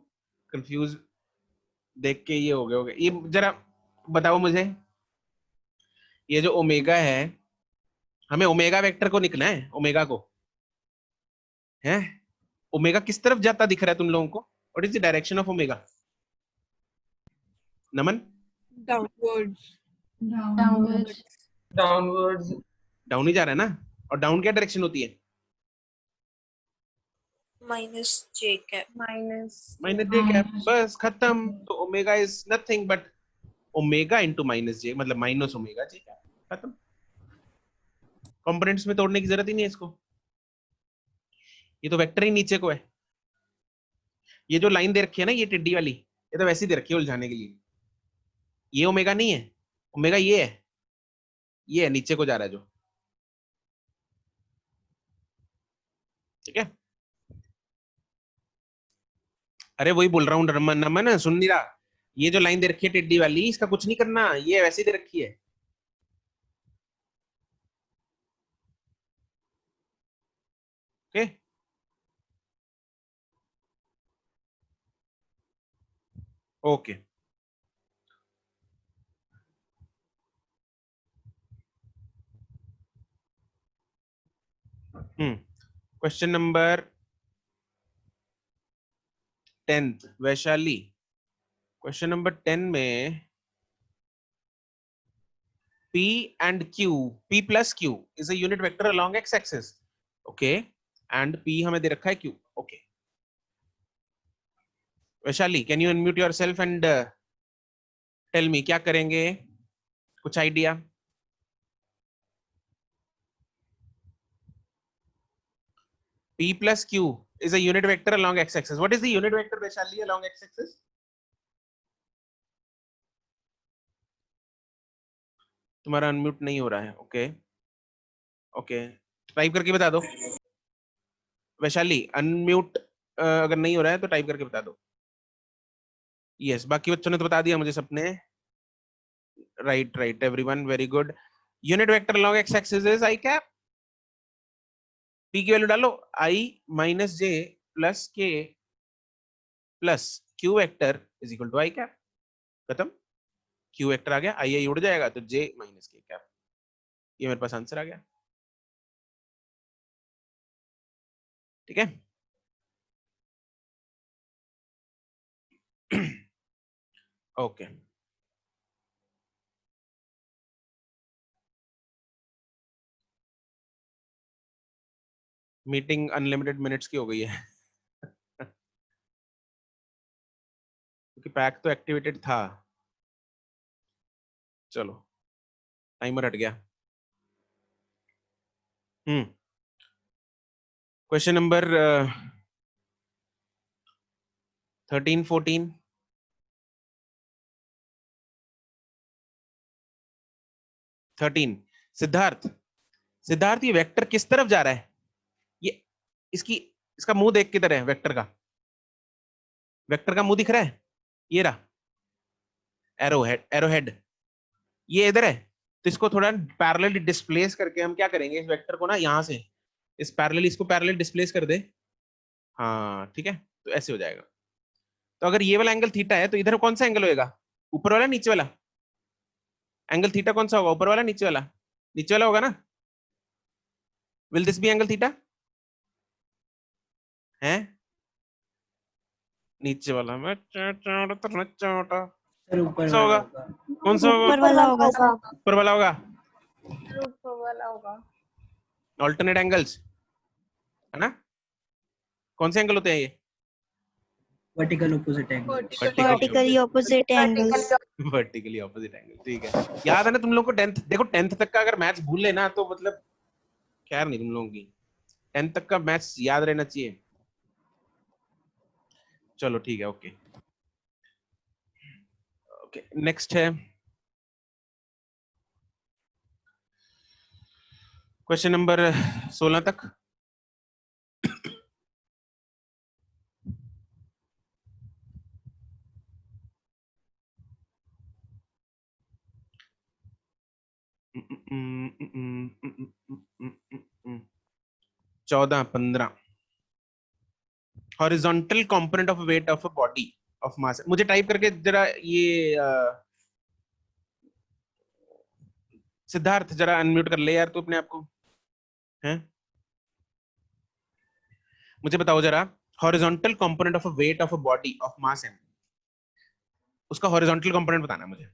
कंफ्यूज देख के ये हो गए होगे। ये जरा बताओ मुझे, ये जो ओमेगा है, हमें ओमेगा वेक्टर को निकलना है, ओमेगा को है, ओमेगा किस तरफ जाता दिख रहा है तुम लोगों को? What is the direction of omega? Naman? Downwards. Downwards. Down ही जा रहा है ना, और डाउन क्या डायरेक्शन होती है? minus j cap. Minus J cap, बस खत्म। तो omega is nothing but omega into minus J, मतलब माइनस ओमेगा जे कैप, खत्म। कंपोनेंट्स में तोड़ने की जरूरत ही नहीं है इसको, ये तो वेक्टर ही नीचे को है। ये जो लाइन दे रखी है ना, ये टिड्डी वाली, ये तो वैसे ही दे रखी है उलझाने के लिए। ये ओमेगा नहीं है, ओमेगा ये है, ये है नीचे को जा रहा है जो, ठीक है? अरे वही बोल रहा हूँ नमन, नमन सुन नहीं रहा? ये जो लाइन दे रखी है टिड्डी वाली, इसका कुछ नहीं करना, ये वैसे ही दे रखी है। Okay okay question number 10th Vaishali, question number 10 में P and Q, P plus Q is a unit vector along x-axis, okay, and P हमें दे रखा है Q, okay. Vaishali, can you unmute yourself and tell me क्या करेंगे? कुछ idea? P plus Q is a unit vector along x-axis. What is the unit vector, Vaishali, along x-axis? तुम्हारा unmute नहीं हो रहा है, ओके ओके, टाइप करके बता दो। वैशाली अनम्यूट अगर नहीं हो रहा है तो टाइप करके बता दो। यस, बाकी बच्चों ने तो बता दिया मुझे सबने। Right right everyone, very good. Unit vector along x-axis is i cap। P की वैल्यू डालो, i minus J plus K plus q vector is equal to i cap, खत्म। q वेक्टर आ गया, i उड़ जाएगा तो j माइनस के cap, ये मेरे पास आंसर आ गया, ठीक है? ओके मीटिंग अनलिमिटेड मिनट्स की हो गई है क्योंकि पैक तो एक्टिवेटेड था। चलो टाइमर हट गया। क्वेश्चन नंबर 13 14 13 सिद्धार्थ, सिद्धार्थ ये वेक्टर किस तरफ जा रहा है? ये इसका मुंह देख किधर है? वेक्टर का मुंह दिख रहा है? ये रहा एरो हेड, ये इधर है। तो इसको थोड़ा पैरेलली डिस्प्लेस करके हम क्या करेंगे, इस वेक्टर को ना यहाँ से इसको पैरेलल डिस्प्लेस कर दे। हाँ ठीक है, तो ऐसे हो जाएगा। तो अगर ये वाला एंगल थीटा है तो इधर कौन सा एंगल होएगा? ऊपर वाला नीचे वाला? एंगल थीटा कौन सा होगा? ऊपर वाला नीचे वाला? नीचे वाला होगा ना। Will this be angle theta? है नीचे वाला में छोटा सर ऊपर सा होगा? वाला होगा। कौन सा होगा? ऊपर वाला होगा सर। ऊपर वाला होगा। ऊपर वाला होगा। ऑल्टरनेट एंगल्स है ना? कौन से एंगल होते हैं ये? Vertical opposite angle. Vertically opposite angles. Vertically opposite angle, ठीक है। याद है ना तुम लोग को? 10th देखो, 10th तक का अगर मैथ्स भूल लेना तो मतलब खैर नहीं तुम लोगों की। 10th तक का मैथ्स याद रहना चाहिए। चलो ठीक है, ओके ओके। नेक्स्ट है क्वेश्चन नंबर 16 तक। चौदह 15 horizontal component of weight of a body of मास। मुझे टाइप करके जरा ये सिद्धार्थ जरा अनम्यूट कर ले यार तू अपने आप को। हैं मुझे बताओ जरा, horizontal component of a weight of a body of mass m, उसका हॉरिजॉन्टल कंपोनेंट बताना मुझे।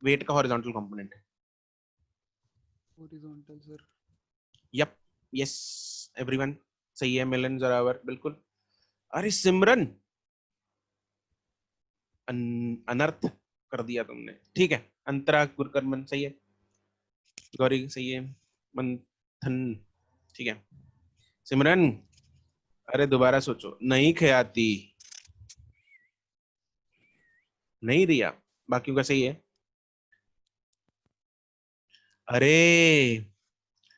वेट का horizontal component. Horizontal sir. Yup, yes everyone, सही है। मिलन जरावर बिल्कुल। अरे सिमरन अनर्थ कर दिया तुमने, ठीक है। अंतरा गुरकर्मन सही है। गौरी सही है। मंथन ठीक है। सिमरन अरे दोबारा सोचो। नहीं ख्याति, नहीं रिया, बाकियों का सही है। अरे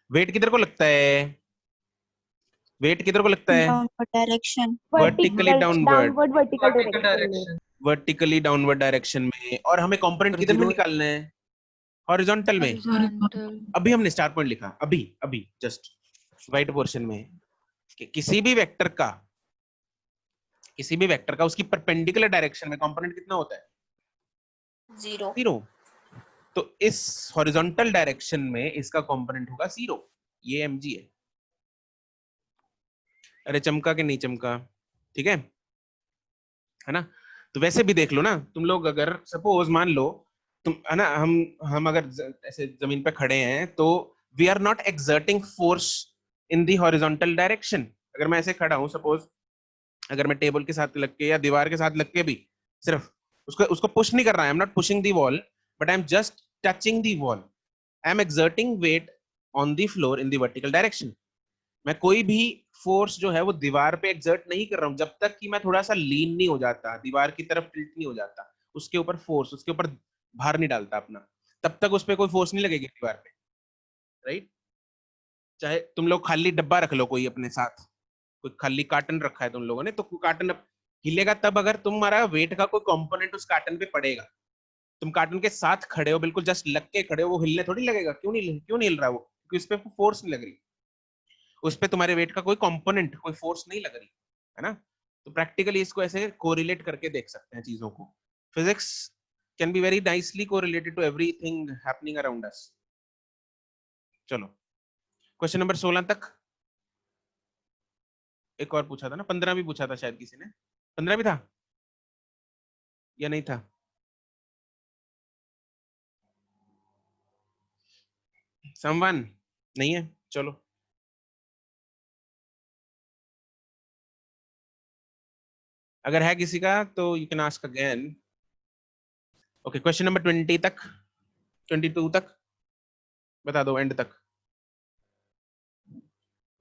वेट किधर को लगता है? वेट किधर को लगता है? Downward direction. Vertically downward, vertical direction. Vertically downward direction में। और हमें कंपोनेंट किधर में निकालना है? हॉरिजॉन्टल में। अभी हमने स्टार पॉइंट लिखा, अभी अभी जस्ट व्हाइट पोर्शन में कि किसी भी वेक्टर का उसकी परपेंडिकुलर डायरेक्शन में कंपोनेंट कितना होता है? 0। तो इस हॉरिजॉन्टल डायरेक्शन में इसका कंपोनेंट होगा 0। ये mg है। अरे चमका के नहीं चमका, ठीक है ना? तो वैसे भी देख लो ना तुम लोग, अगर सपोज मान लो तुम है ना, हम अगर ऐसे जमीन पे खड़े हैं तो we are not exerting force in the horizontal direction. अगर मैं ऐसे खड़ा हूं सपोज, अगर मैं टेबल के साथ लग के या दीवार के साथ लग के भी सिर्फ उसको पुश नहीं कर रहा है, I am not pushing the wall but I am just touching the wall, I am exerting weight on the floor in the vertical direction. मैं कोई भी फोर्स जो है वो दीवार पे एक्सर्ट नहीं कर रहा हूं जब तक कि मैं थोड़ा सा लीन नहीं हो जाता, दीवार की तरफ टिल्ट नहीं हो जाता, उसके ऊपर फोर्स, उसके ऊपर भार नहीं डालता अपना, तब तक उस पर कोई फोर्स नहीं लगेगी दीवार पे, राइट? चाहे तुम लोग खाली डब्बा रख लो कोई अपने साथ, कोई खाली कार्टन रखा है तुम लोगों ने, तो कार्टन हिलेगा तब अगर तुम्हारा वेट का कोई कंपोनेंट उस कार्टन पे पड़ेगा। तुम कार्टन के साथ खड़े हो, बिल्कुल जस्ट लग के खड़े हो, वो हिलने थोड़ी लगेगा। क्यों नहीं हिल रहा वो? क्योंकि उस पर फोर्स नहीं लग रही, उस पे तुम्हारे वेट का कोई कंपोनेंट, कोई फोर्स नहीं लग रही है ना। तो प्रैक्टिकली इसको ऐसे कोरिलेट करके देख सकते हैं चीजों को। Physics can be very nicely correlated to everything happening around us. चलो क्वेश्चन नंबर 16 तक। एक और पूछा था ना, 15 भी पूछा था शायद किसी ने। 15 भी था या नहीं था? समवन नहीं है, चलो अगर है किसी का तो you can ask again. Okay question number 20 तक, 22 तक बता दो, एंड तक।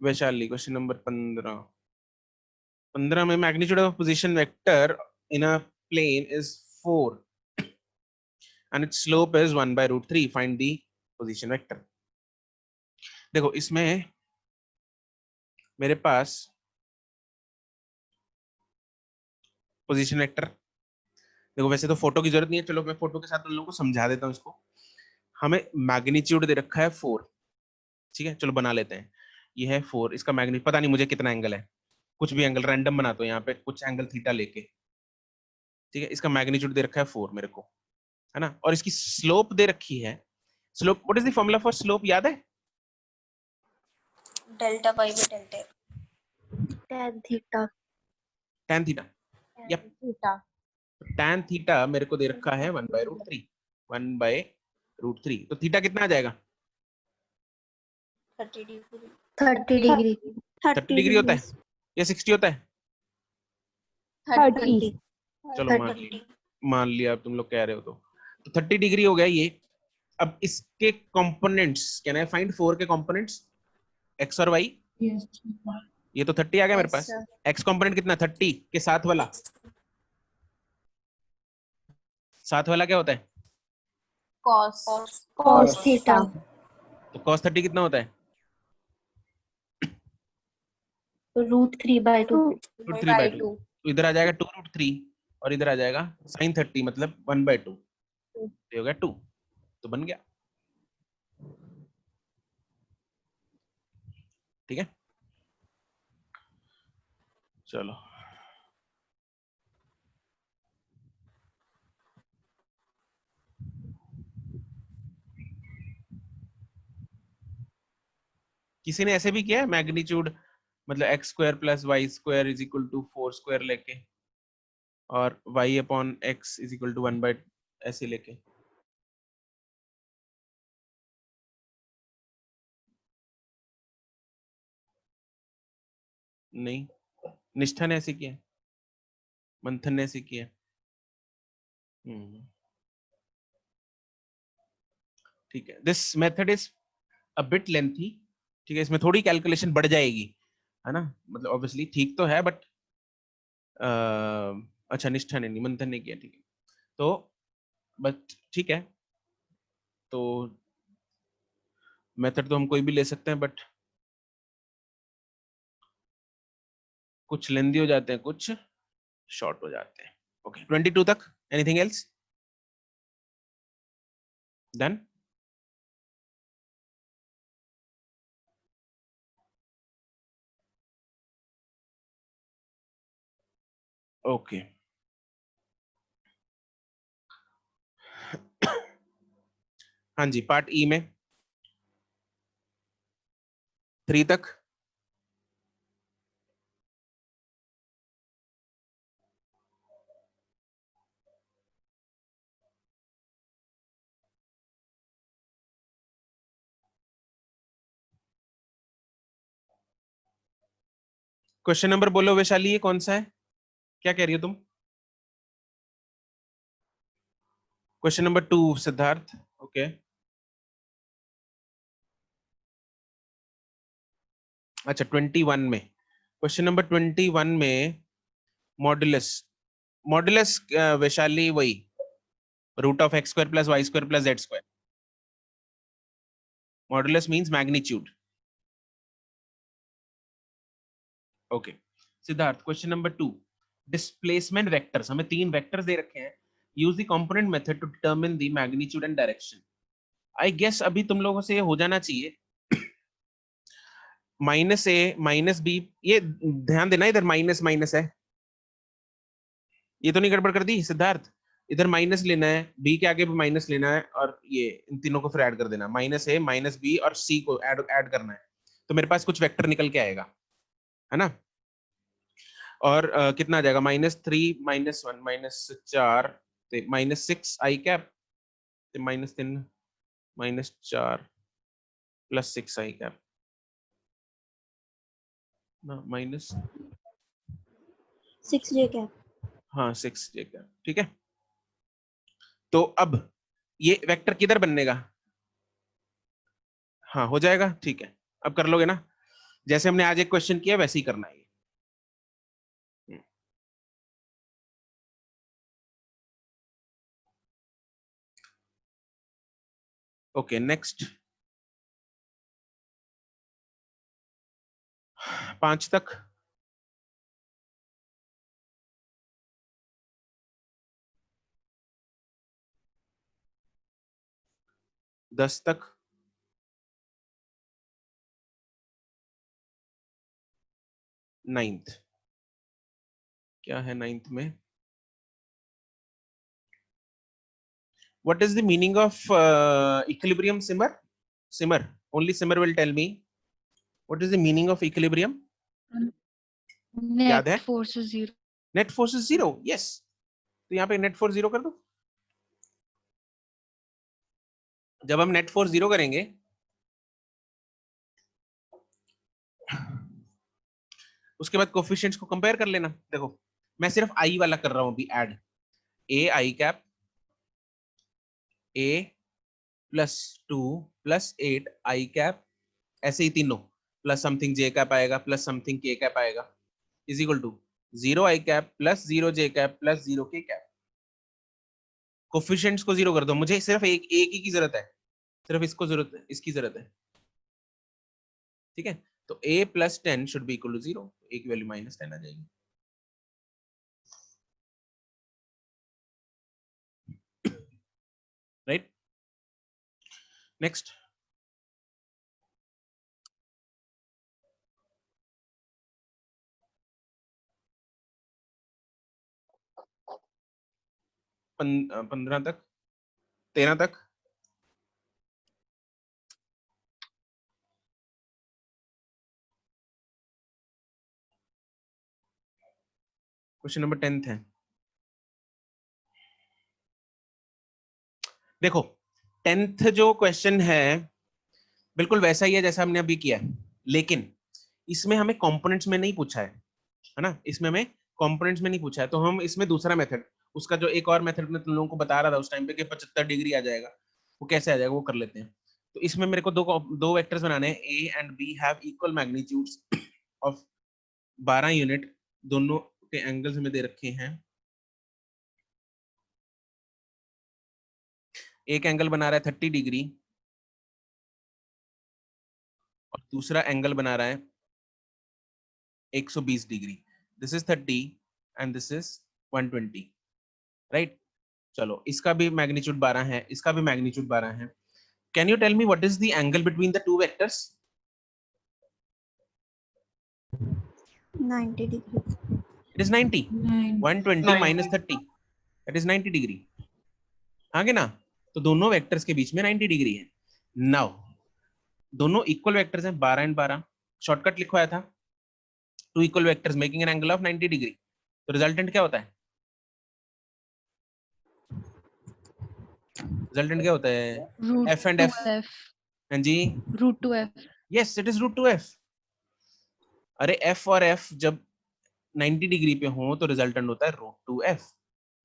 वैशाली क्वेश्चन नंबर 15 में magnitude of position vector in a plane is 4 and its slope is 1/√3. Find the position vector. देखो इसमें मेरे पास पोजीशन वेक्टर, देखो वैसे तो फोटो की जरूरत नहीं है, चलो मैं फोटो के साथ उन लोगों को समझा देता हूँ इसको। हमें मैग्नीट्यूड दे रखा है 4, ठीक है, चलो बना लेते हैं। ये है 4, इसका मैग्नीट्यूड पता नहीं मुझे कितना एंगल है, कुछ भी एंगल रैंडम बनाता हूँ यहाँ पे, कुछ एंगल थीटा लेके, ठीक है। इसका मैग्नीट्यूड दे रखा है 4 मेरे को, है ना। और इसकी स्लोप दे रखी है, slope, what is the formula for slope, याद है? Delta Y by delta X. tan theta. tan theta, या थीटा। tan थीटा मेरे को दे रखा है 1/√3, 1/√3, तो थीटा कितना आ जाएगा? 30 डिग्री। 30 degree. 30 डिग्री होता है या 60 होता है? 30. चलो 30। मान लिया, अब तुम लोग कह रहे हो तो 30 डिग्री हो गया ये। अब इसके कंपोनेंट्स, कैन आई फाइंड 4 के कंपोनेंट्स, x और y? Yes. ये तो 30 आ गया मेरे Yes, पास। sir. x कंपोनेंट कितना? 30 के साथ वाला, साथ वाला क्या होता है? Cos. Cos theta. तो cos 30 कितना होता है? √3/2. √3/2, तो इधर आ जाएगा 2√3 और इधर आ जाएगा sin 30, मतलब 1/2, ये हो गया 2, तो बन गया, ठीक है। चलो किसी ने ऐसे भी किया है मैग्नीट्यूड, मतलब x² + y² = 4² लेके, और y/x = 1/, ऐसे लेके? नहीं, निष्ठा ने ऐसे किया है, मंथन ने ऐसे किया है। ठीक है, this method is a bit lengthy, ठीक है, इसमें थोड़ी कैलकुलेशन बढ़ जाएगी, है ना, मतलब ऑब्वियसली ठीक तो है, बट अच्छा निष्ठा ने नहीं, मंथन ने किया, ठीक है, तो बट ठीक है, तो मेथड तो हम कोई भी ले सकते हैं, बट कुछ लेंदी हो जाते हैं, कुछ शॉर्ट हो जाते हैं। ओके, 22 तक, एनीथिंग एल्स? डन? ओके, हाँ जी, पार्ट ई में 3 तक। क्वेश्चन नंबर बोलो वैशाली, ये कौन सा है, क्या कह रही हो तुम? Question number 2 Siddharth, okay. अच्छा 21 में, क्वेश्चन नंबर 21 में मॉडुलस, मॉडुलस वैशाली वही √(x² + y² + z², modulus means magnitude. Okay Siddharth, question number 2, displacement vectors, हमें 3 वेक्टर्स दे रखे हैं, use the component method to determine the magnitude and direction. I guess अभी तुम लोगों से ये हो जाना चाहिए, -a -b, ये ध्यान देना, इधर माइनस माइनस है, ये तो नहीं गड़बड़ कर दी सिद्धार्थ? इधर माइनस लेना है, बी के आगे भी माइनस लेना है, और ये इन तीनों को फिर ऐड कर देना, -a -b और c को ऐड करना है, तो मेरे पास कुछ वेक्टर निकल के आएगा, है ना। और कितना आ जाएगा, -3 -1 -4 -6 आई कैप, -3 -4 +6 आई कैप ना, माइनस 6j cap. हाँ 6 जे कैप, ठीक है। तो अब ये वेक्टर किधर बनेगा? हाँ हो जाएगा, ठीक है, अब कर लोगे ना, जैसे हमने आज एक क्वेश्चन किया वैसे ही करना है। ओके नेक्स्ट, 5 तक, 10 तक, 9th, क्या है 9th में? What is the meaning of equilibrium, Simar? Simar, only Simar will tell me. What is the meaning of equilibrium? याद है? Net force is 0. Net force is 0. Yes. तो यहाँ पे net force 0 कर दो. जब हम net force 0 करेंगे, उसके बाद कोफिशिएंट्स को कंपेयर कर लेना. देखो, मैं सिर्फ I वाला कर रहा हूँ अभी add. A I cap A plus 2 plus 8 I cap, ऐसे ही तीनों प्लस समथिंग J cap आएगा प्लस समथिंग K cap आएगा is equal to 0 I cap plus 0 J cap plus 0 K cap. Coefficients को 0 कर दो. मुझे सिर्फ एक ही की जरूरत है, सिर्फ इसको जरूरत है, इसकी जरूरत है. ठीक है, तो A plus 10 should be equal to 0. A की वैल्यू -10 आ जाएगी. Right, next. पन, 15 तक, 13 तक. क्वेश्चन नंबर 10 है. देखो, 10th जो क्वेश्चन है बिल्कुल वैसा ही है जैसा हमने अभी किया है, लेकिन इसमें हमें कंपोनेंट्स में नहीं पूछा है ना. इसमें हमें कंपोनेंट्स में नहीं पूछा है, तो हम इसमें दूसरा मेथड, उसका जो एक और मेथड मैं तुम लोगों को बता रहा था उस टाइम पे कि 75 डिग्री आ जाएगा, वो कैसे आ जाएगा वो कर लेते हैं. तो इसमें मेरे को दो वेक्टर्स बनाने हैं. A and B have equal magnitudes of 12 unit. दोनों के एंगल्स हमें दे रखे हैं. एक एंगल बना रहा है 30 डिग्री और दूसरा एंगल बना रहा है 120 degree. This is 30 and this is 120. Right, चलो इसका भी मैग्नीट्यूड 12 है, इसका भी मैग्नीट्यूड 12 है. Can you tell me what is the angle between the two vectors? 90 degrees. It is 90. 120 minus 30, that is 90 degree. आगे ना, तो दोनों वेक्टर्स के बीच में 90 डिग्री है. नाउ दोनों इक्वल वेक्टर्स हैं, 12 एंड 12. शॉर्टकट लिखवाया था, two equal vectors making an angle of 90 degree. तो रिजल्टेंट क्या होता है? रिजल्टेंट क्या होता है? Root F and 2 F. F. हाँ जी, Root 2 F. Yes it is root 2f. अरे f और f जब 90 डिग्री पे हो तो रिजल्टेंट होता है रूट 2f.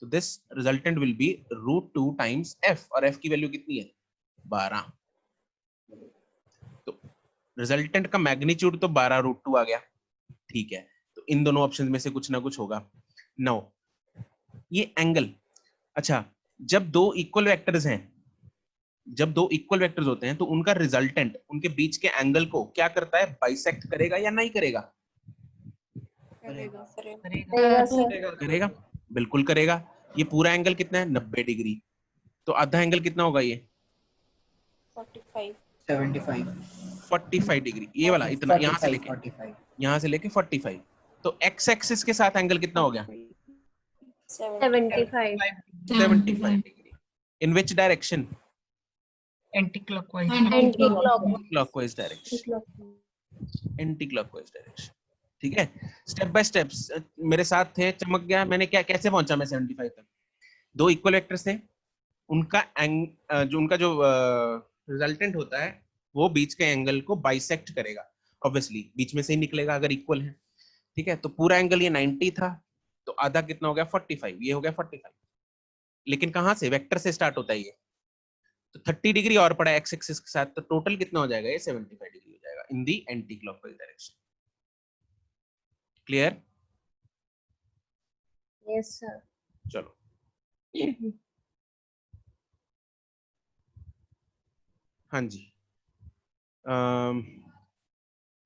तो this resultant will be root 2 times f, और f की वैल्यू कितनी है? 12. तो रिजल्टेंट का मैग्नीट्यूड तो 12 रूट 2 आ गया. ठीक है, तो इन दोनों ऑप्शन में से कुछ ना कुछ होगा. नाउ ये एंगल, अच्छा, जब दो इक्वल वेक्टर्स हैं, जब दो इक्वल वेक्टर्स होते हैं तो उनका रिजल्टेंट उनके बीच के एंगल को क्या करता है? बाइसेक्ट करेगा या नहीं करेगा? करेगा, बिल्कुल करेगा. ये पूरा एंगल कितना है? 90 डिग्री. तो आधा एंगल कितना होगा? ये 45. 75 डिग्री. ये वाला इतना, यहाँ से लेके 45. यहाँ से लेके 45. तो एक्स एक्सिस के साथ एंगल कितना हो गया? 75. 75 degree. In which direction? Anti-clockwise. Clockwise direction. Anti clockwise direction. ठीक है, स्टेप बाय स्टेप्स मेरे साथ थे. चमक गया. मैंने क्या, कैसे पहुंचा मैं 75 तक? दो इक्वल वेक्टर्स थे, उनका जो रिजल्टेंट होता है वो बीच के एंगल को बाइसेक्ट करेगा. ऑब्वियसली बीच में से ही निकलेगा अगर इक्वल है. ठीक है, तो पूरा एंगल ये 90 था, तो आधा कितना हो गया? 45. ये हो गया 45. लेकिन कहां से? वेक्टर से स्टार्ट होता है ये. तो 30 डिग्री और पड़ा एक्स एक्सिस के साथ, तो टोटल कितना हो जाएगा? ये 75 डिग्री हो जाएगा in the anti clockwise direction. Clear? Yes, sir. चलो, हाँ जी,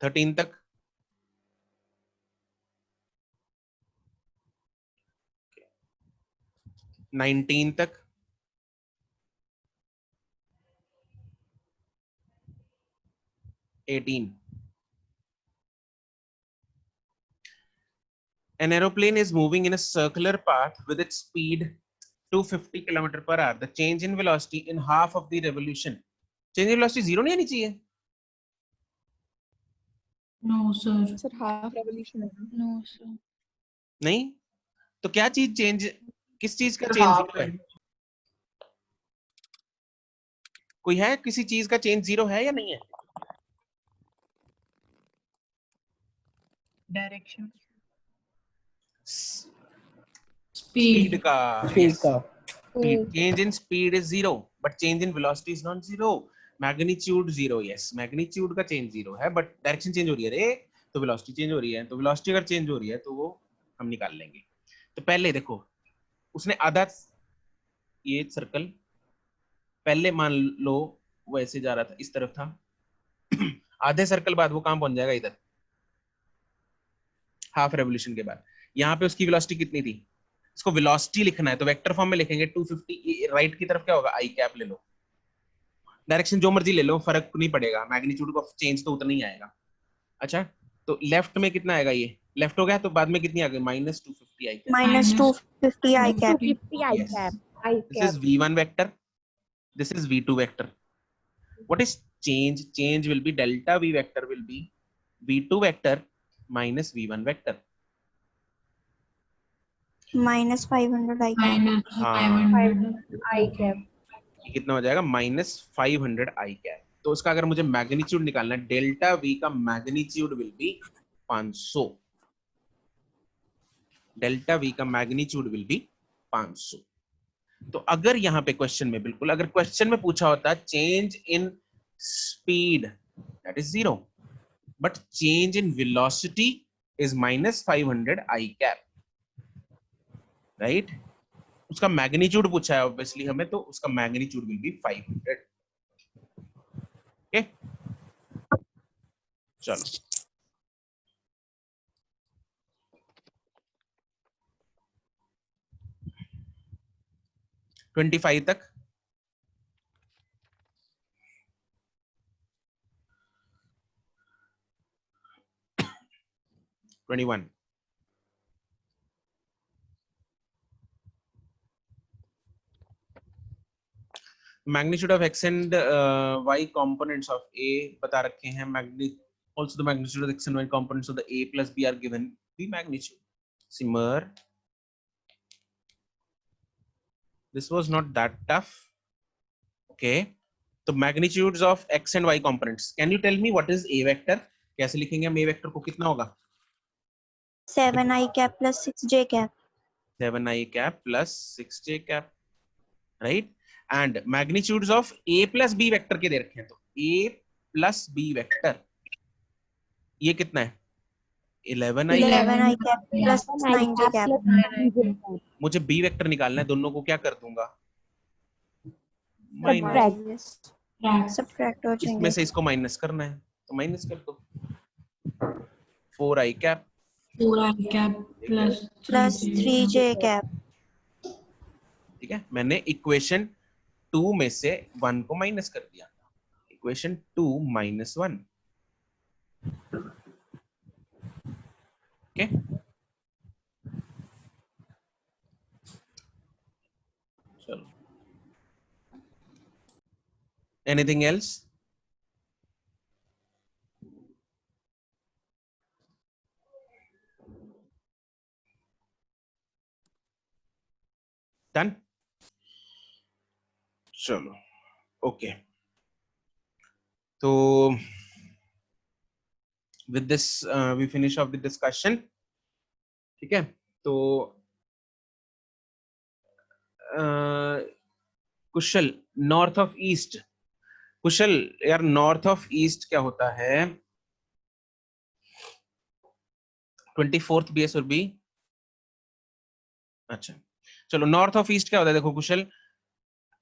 13 तक. 19 तक, An aeroplane is moving in a circular path with its speed 250 km per hour. The change in velocity in half of the revolution. Change in velocity zero नहीं आनी चाहिए. No, sir. Sir, half revolution. No, sir. नहीं तो क्या चीज change, किस चीज का Sir, चेंज half जीरो है? कोई है किसी चीज का चेंज जीरो है या नहीं है? direction. Speed Speed. का, Speed का. change in speed is zero but change in velocity is not zero. Magnitude zero, yes magnitude का चेंज जीरो है बट डायरेक्शन चेंज हो रही है रे, तो वेलोसिटी चेंज हो रही है, तो वेलोसिटी अगर चेंज हो रही है तो वो हम निकाल लेंगे. तो पहले देखो उसने आधा ये सर्कल पहले मान लो वो ऐसे जा रहा था, इस तरफ था, आधे सर्कल बाद वो कहां पहुंच जाएगा? इधर, हाफ रेवोल्यूशन के बाद. यहाँ पे उसकी वेलोसिटी कितनी थी? इसको वेलोसिटी लिखना है तो वेक्टर फॉर्म में लिखेंगे 250. राइट की तरफ क्या होगा? आई कैप ले लो, डायरेक्शन जो मर्जी ले लो फर्क नहीं पड़ेगा, मैग्नीट्यूड ऑफ चेंज तो उतना ही आएगा. अच्छा तो लेफ्ट में कितना आएगा? ये लेफ्ट हो गया तो बाद में कितनी आ गई? -250 आई cap. -250 I cap. 250 I Yes. cap. This is v1 vector, this is v2 vector. What is change? Change will be delta v vector will be v2 vector minus v1 vector. -500 I cap. Minus हाँ. 500. I cap. ये कितना हो जाएगा? -500 आई cap. तो उसका अगर मुझे magnitude निकालना है, डेल्टा वी का magnitude will be 500. Delta we का मैग्नीट्यूड विल बी 500. तो अगर यहाँ पे क्वेश्चन में, बिल्कुल अगर क्वेश्चन में पूछा होता change in speed that is zero but change in velocity is -500 I cap, right? उसका मैग्नीट्यूड पूछा है ऑब्वियसली हमें, तो उसका मैग्नीट्यूड विल बी 500. ओके चलो ट्वेंटी 25 तक. Twenty 21. Magnitude of x and y components of a बता रखे हैं. Also the magnitude of x and y components of the a plus b are given. The magnitude. Simmer. This was not that tough. Okay. तो magnitudes of x and y components. Can you tell me what is a vector? कैसे लिखेंगे हम a vector को? कितना होगा? 7 I cap plus 6 J cap. 7 I cap plus 6 J cap. Right? And magnitudes of a plus b vector के दे रखे हैं. तो a plus b vector ये कितना है? 11 I cap. 11 I cap plus 9 J cap. मुझे b वेक्टर निकालना है, दोनों को क्या कर दूंगा? माइनस. Subtract. Subtract हो इसमें जाएंगे. से इसको माइनस करना है तो माइनस कर दो. 4 I cap 4 I cap plus Plus 3 J cap. ठीक है. मैंने इक्वेशन 2 में से 1 को माइनस कर दिया. इक्वेशन 2 - 1. ओके चलो. Anything else? डन. चलो ओके. तो with this we finish off the discussion. ठीक है. तो कुशल नॉर्थ ऑफ ईस्ट. कुशल यार नॉर्थ ऑफ ईस्ट क्या होता है? 24th BS और बी. अच्छा चलो नॉर्थ ऑफ ईस्ट क्या होता है? देखो कुशल,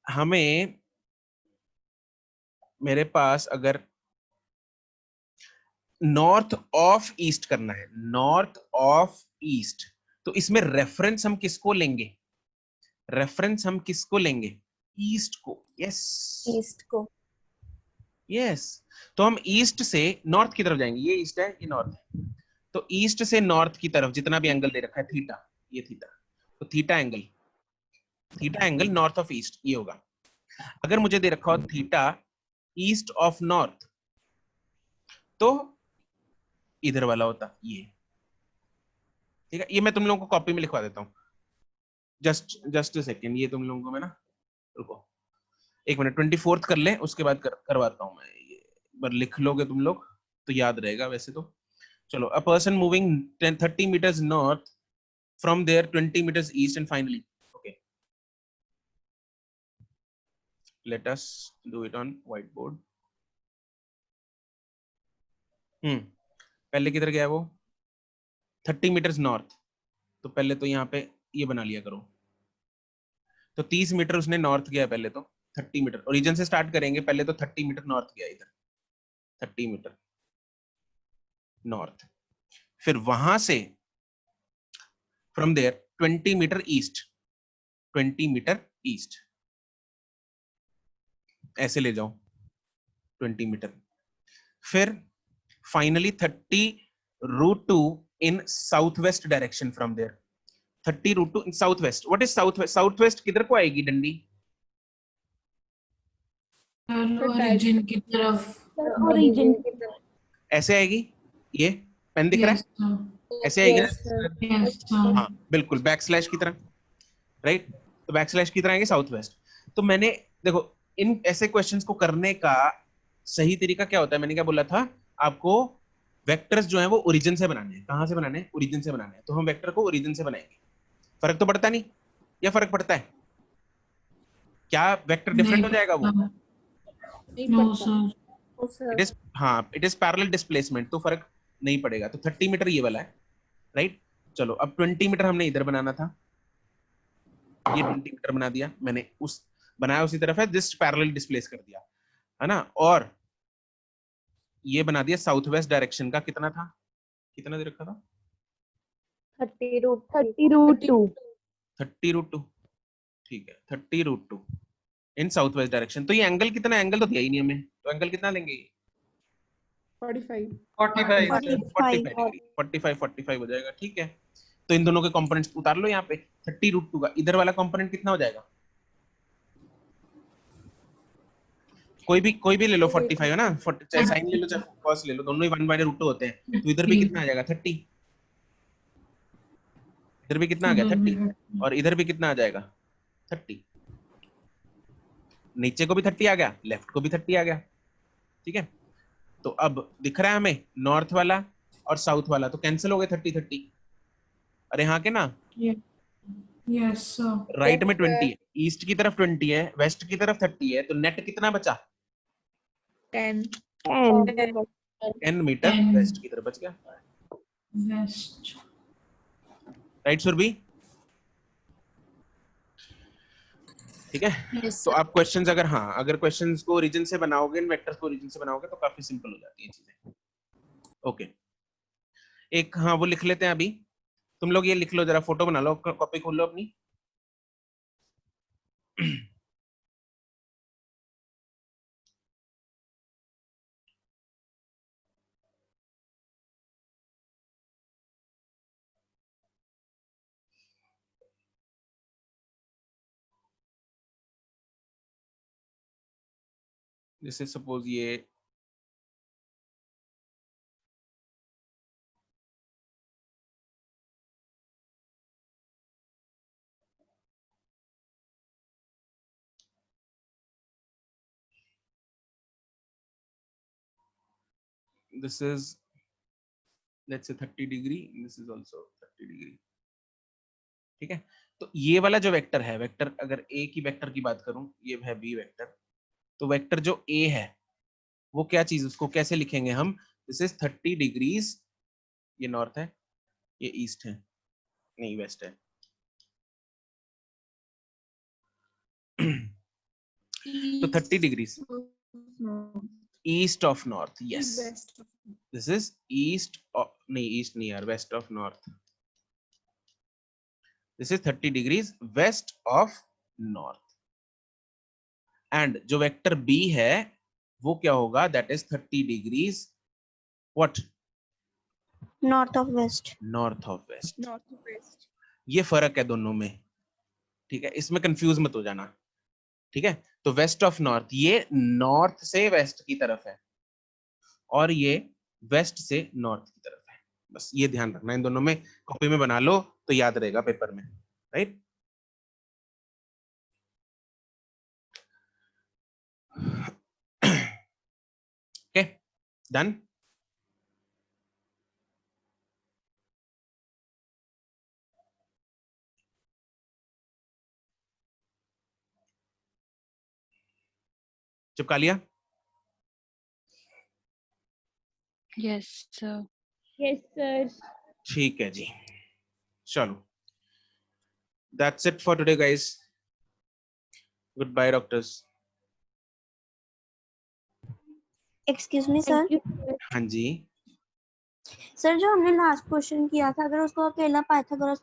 हमें मेरे पास अगर नॉर्थ ऑफ ईस्ट करना है, नॉर्थ ऑफ ईस्ट, तो इसमें रेफरेंस हम किसको लेंगे? रेफरेंस हम किसको लेंगे? ईस्ट को। यस ईस्ट को। यस, तो हम ईस्ट से नॉर्थ की तरफ जाएंगे। ये ईस्ट है, ये नॉर्थ है, तो ईस्ट से नॉर्थ की तरफ जितना भी एंगल दे रखा है थीटा, ये थीटा, तो theta angle north of east ये होगा। अगर मुझे दे रखा हो थीटा ईस्ट ऑफ नॉर्थ, तो इधर वाला होता ये। ठीक है, ये मैं तुम लोगों को कॉपी में लिखवा देता हूँ। जस्ट अ सेकेंड, ये तुम लोगों को मैं ना, रुको एक मिनट, 24th कर ले, उसके बाद करवाता हूँ मैं। ये बार लिख लोगे तुम लोग तो याद रहेगा वैसे तो। चलो, a person moving 30 meters north from there 20 meters east and finally, okay, let us do it on whiteboard. पहले किधर गया वो? 30 meters north, तो पहले तो यहाँ पे ये बना लिया करो। तो 30 मीटर उसने नॉर्थ गया पहले, तो 30 मीटर ओरिजिन से स्टार्ट करेंगे। पहले तो 30 मीटर नॉर्थ गया इधर, 30 मीटर नॉर्थ, फिर वहां से from there 20 meter east, 20 meter east ऐसे ले जाओ 20 मीटर, फिर finally 30√2 in south west direction from there. 30√2 in south west. What is south west? South west किधर को आएगी डंडी? ओरिजिन की तरफ। ओरिजिन ऐसे आएगी। ये पेन दिख रहा यस है? ऐसे आएगी Yes, ना? sir. यस हाँ बिल्कुल, बैक स्लैश की तरह, राइट? तो बैक स्लैश की तरह आएंगे साउथ वेस्ट। तो मैंने देखो इन ऐसे क्वेश्चंस को करने का सही तरीका क्या होता है? मैंने क्या बोला था आपको? वेक्टर्स जो है वो ओरिजिन से बनाने हैं। कहां से बनाने हैं? ओरिजिन से बनाने हैं। तो हम वेक्टर को ओरिजिन से बनाएंगे। फर्क तो पड़ता नहीं, या फर्क पड़ता है? क्या वेक्टर डिफरेंट हो जाएगा वो? No sir. Oh, sir. It is, हाँ इट इज पैरेलल डिस्प्लेसमेंट, तो फर्क नहीं पड़ेगा। तो 30 मीटर ये वाला है, राइट? चलो, अब 20 मीटर हमने इधर बनाना था, ये 20 मीटर बना दिया मैंने, उस बनाया उसी तरफ है, जस्ट पैरेलल डिस्प्लेस कर दिया, है ना? और ये बना दिया साउथ वेस्ट डायरेक्शन का। कितना था, कितना दे रखा था? 30√2 30√2, ठीक है, 30√2 इन साउथ वेस्ट डायरेक्शन। तो ये एंगल कितना? एंगल तो दिया ही नहीं हमें, तो एंगल कितना लेंगे? 45 45 हो जाएगा, ठीक है। तो इन दोनों के कंपोनेंट्स उतार लो यहाँ पे। 30√2 का इधर वाला कंपोनेंट कितना हो जाएगा? कोई भी ले लो, 45 है ना, चाहे साइन ले लो चाहे कॉस ले लो, दोनों ही 1/√2 होते हैं। तो इधर भी कितना आ जाएगा? 30। इधर भी कितना आ गया? 30। और इधर भी कितना आ जाएगा? 30। नीचे को भी 30 आ गया, लेफ्ट को भी 30 आ गया, ठीक है। तो अब दिख रहा है हमें नॉर्थ वाला और साउथ वाला, तो कैंसिल हो गए 30-30। अरे हाँ के ना? Yes sir. राइट में 20 है, ईस्ट की तरफ 20 है, वेस्ट की तरफ 30 है, तो नेट कितना बचा? 10 10 मीटर 10 वेस्ट की तरफ बच गया, वेस्ट। राइट सुरभि? ठीक है। Yes, तो sir. आप क्वेश्चंस अगर, हाँ अगर क्वेश्चंस को ओरिजिन से बनाओगे, वेक्टर्स को ओरिजिन से बनाओगे, तो काफी सिंपल हो जाती है चीजें। ओके, एक हाँ वो लिख लेते हैं अभी। तुम लोग ये लिख लो, जरा फोटो बना लो, कॉपी खोल लो अपनी। जैसे सपोज ये this is let's say 30 degree, this is also 30 degree, ठीक है। तो ये वाला जो वेक्टर है, वेक्टर अगर ए की वेक्टर की बात करूं, ये है बी वेक्टर, तो वेक्टर जो ए है वो क्या चीज, उसको कैसे लिखेंगे हम? दिस इज 30 डिग्रीज, ये नॉर्थ है, ये ईस्ट है, नहीं वेस्ट है। तो 30 degrees east of north, yes this is east, नहीं ईस्ट नहीं यार, west of north, this is 30 degrees west of north. And जो वेक्टर बी है वो क्या होगा, that is 30 degrees what, north of west. North of west. North west. ये फर्क है दोनों में, ठीक है, इसमें कंफ्यूज मत हो जाना, ठीक है। तो वेस्ट ऑफ नॉर्थ ये नॉर्थ से वेस्ट की तरफ है और ये वेस्ट से नॉर्थ की तरफ है, बस ये ध्यान रखना, इन दोनों में कॉपी में बना लो तो याद रहेगा पेपर में, राइट। Okay, done. चिपका लिया? Yes, sir. Yes, sir. ठीक है जी, चलो, that's it for today guys, good bye doctors. Excuse me sir. Thank you, sir. हाँ जी, सर जो हमने लास्ट क्वेश्चन किया था, अगर उसको अकेला पाइथागोरस